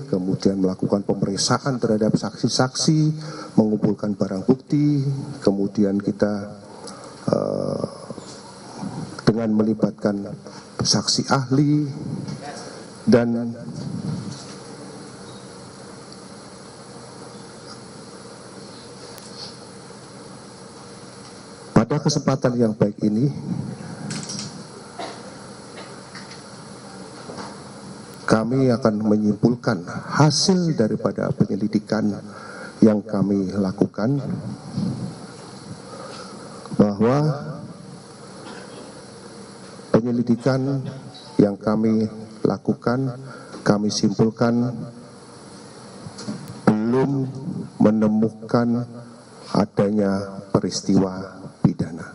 kemudian melakukan pemeriksaan terhadap saksi-saksi, mengumpulkan barang bukti, kemudian kita dengan melibatkan saksi ahli, dan pada kesempatan yang baik ini kami akan menyimpulkan hasil daripada penyelidikan yang kami lakukan, bahwa penyelidikan yang kami lakukan, kami simpulkan belum menemukan adanya peristiwa pidana.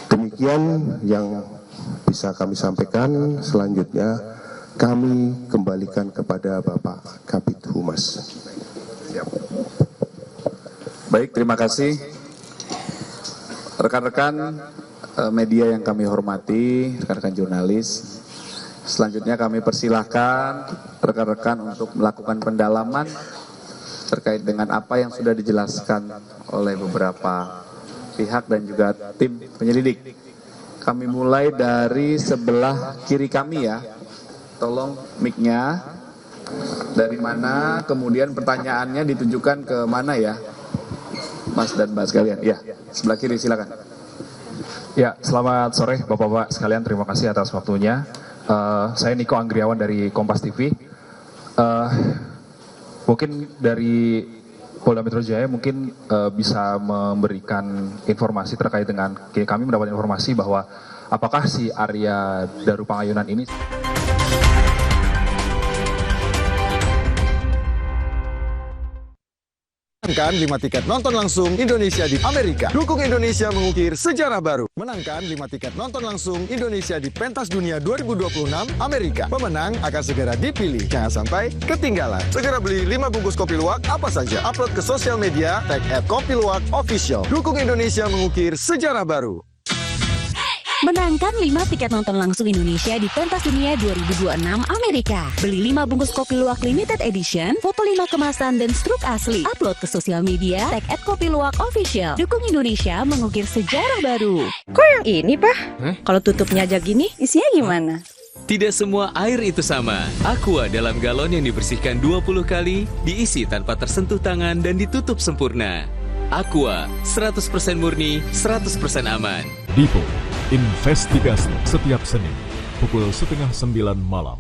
Demikian yang bisa kami sampaikan. Selanjutnya kami kembalikan kepada Bapak Kabid Humas. Baik, terima kasih rekan-rekan media yang kami hormati, rekan-rekan jurnalis. Selanjutnya kami persilahkan rekan-rekan untuk melakukan pendalaman terkait dengan apa yang sudah dijelaskan oleh beberapa pihak dan juga tim penyelidik. Kami mulai dari sebelah kiri kami ya. Tolong mic-nya. Dari mana, kemudian pertanyaannya ditujukan ke mana ya? Mas dan Mbak sekalian. Ya, sebelah kiri silakan. Ya, selamat sore Bapak-Bapak sekalian. Terima kasih atas waktunya. Saya Niko Anggriawan dari Kompas TV. Mungkin dari Polda Metro Jaya mungkin bisa memberikan informasi terkait dengan, kami mendapat informasi bahwa apakah si Arya Darupangayunan ini Menangkan 5 tiket nonton langsung Indonesia di Amerika. Dukung Indonesia mengukir sejarah baru. Menangkan 5 tiket nonton langsung Indonesia di Pentas Dunia 2026 Amerika. Pemenang akan segera dipilih. Jangan sampai ketinggalan. Segera beli 5 bungkus kopi luwak apa saja. Upload ke sosial media, tag @kopiluwakofficial. Dukung Indonesia mengukir sejarah baru. Menangkan 5 tiket nonton langsung Indonesia di Pentas Dunia 2026 Amerika. Beli 5 bungkus kopi luwak limited edition, foto 5 kemasan dan struk asli. Upload ke sosial media, tag @kopiluwak_official. Dukung Indonesia mengukir sejarah baru. Kok yang ini, Pak? Kalau tutupnya aja gini, isinya gimana? Tidak semua air itu sama. Aqua dalam galon yang dibersihkan 20 kali, diisi tanpa tersentuh tangan dan ditutup sempurna. Aqua, 100% murni, 100% aman. Dipo, investigasi setiap Senin, pukul 8:30 malam.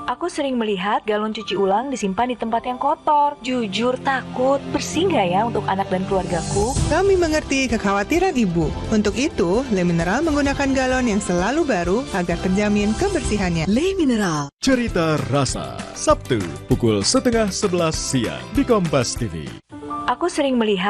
Aku sering melihat galon cuci ulang disimpan di tempat yang kotor. Jujur takut, bersih nggak ya untuk anak dan keluargaku? Kami mengerti kekhawatiran ibu. Untuk itu, Le Mineral menggunakan galon yang selalu baru agar terjamin kebersihannya. Le Mineral. Cerita Rasa, Sabtu, pukul 10:30 siang di Kompas TV. Aku sering melihat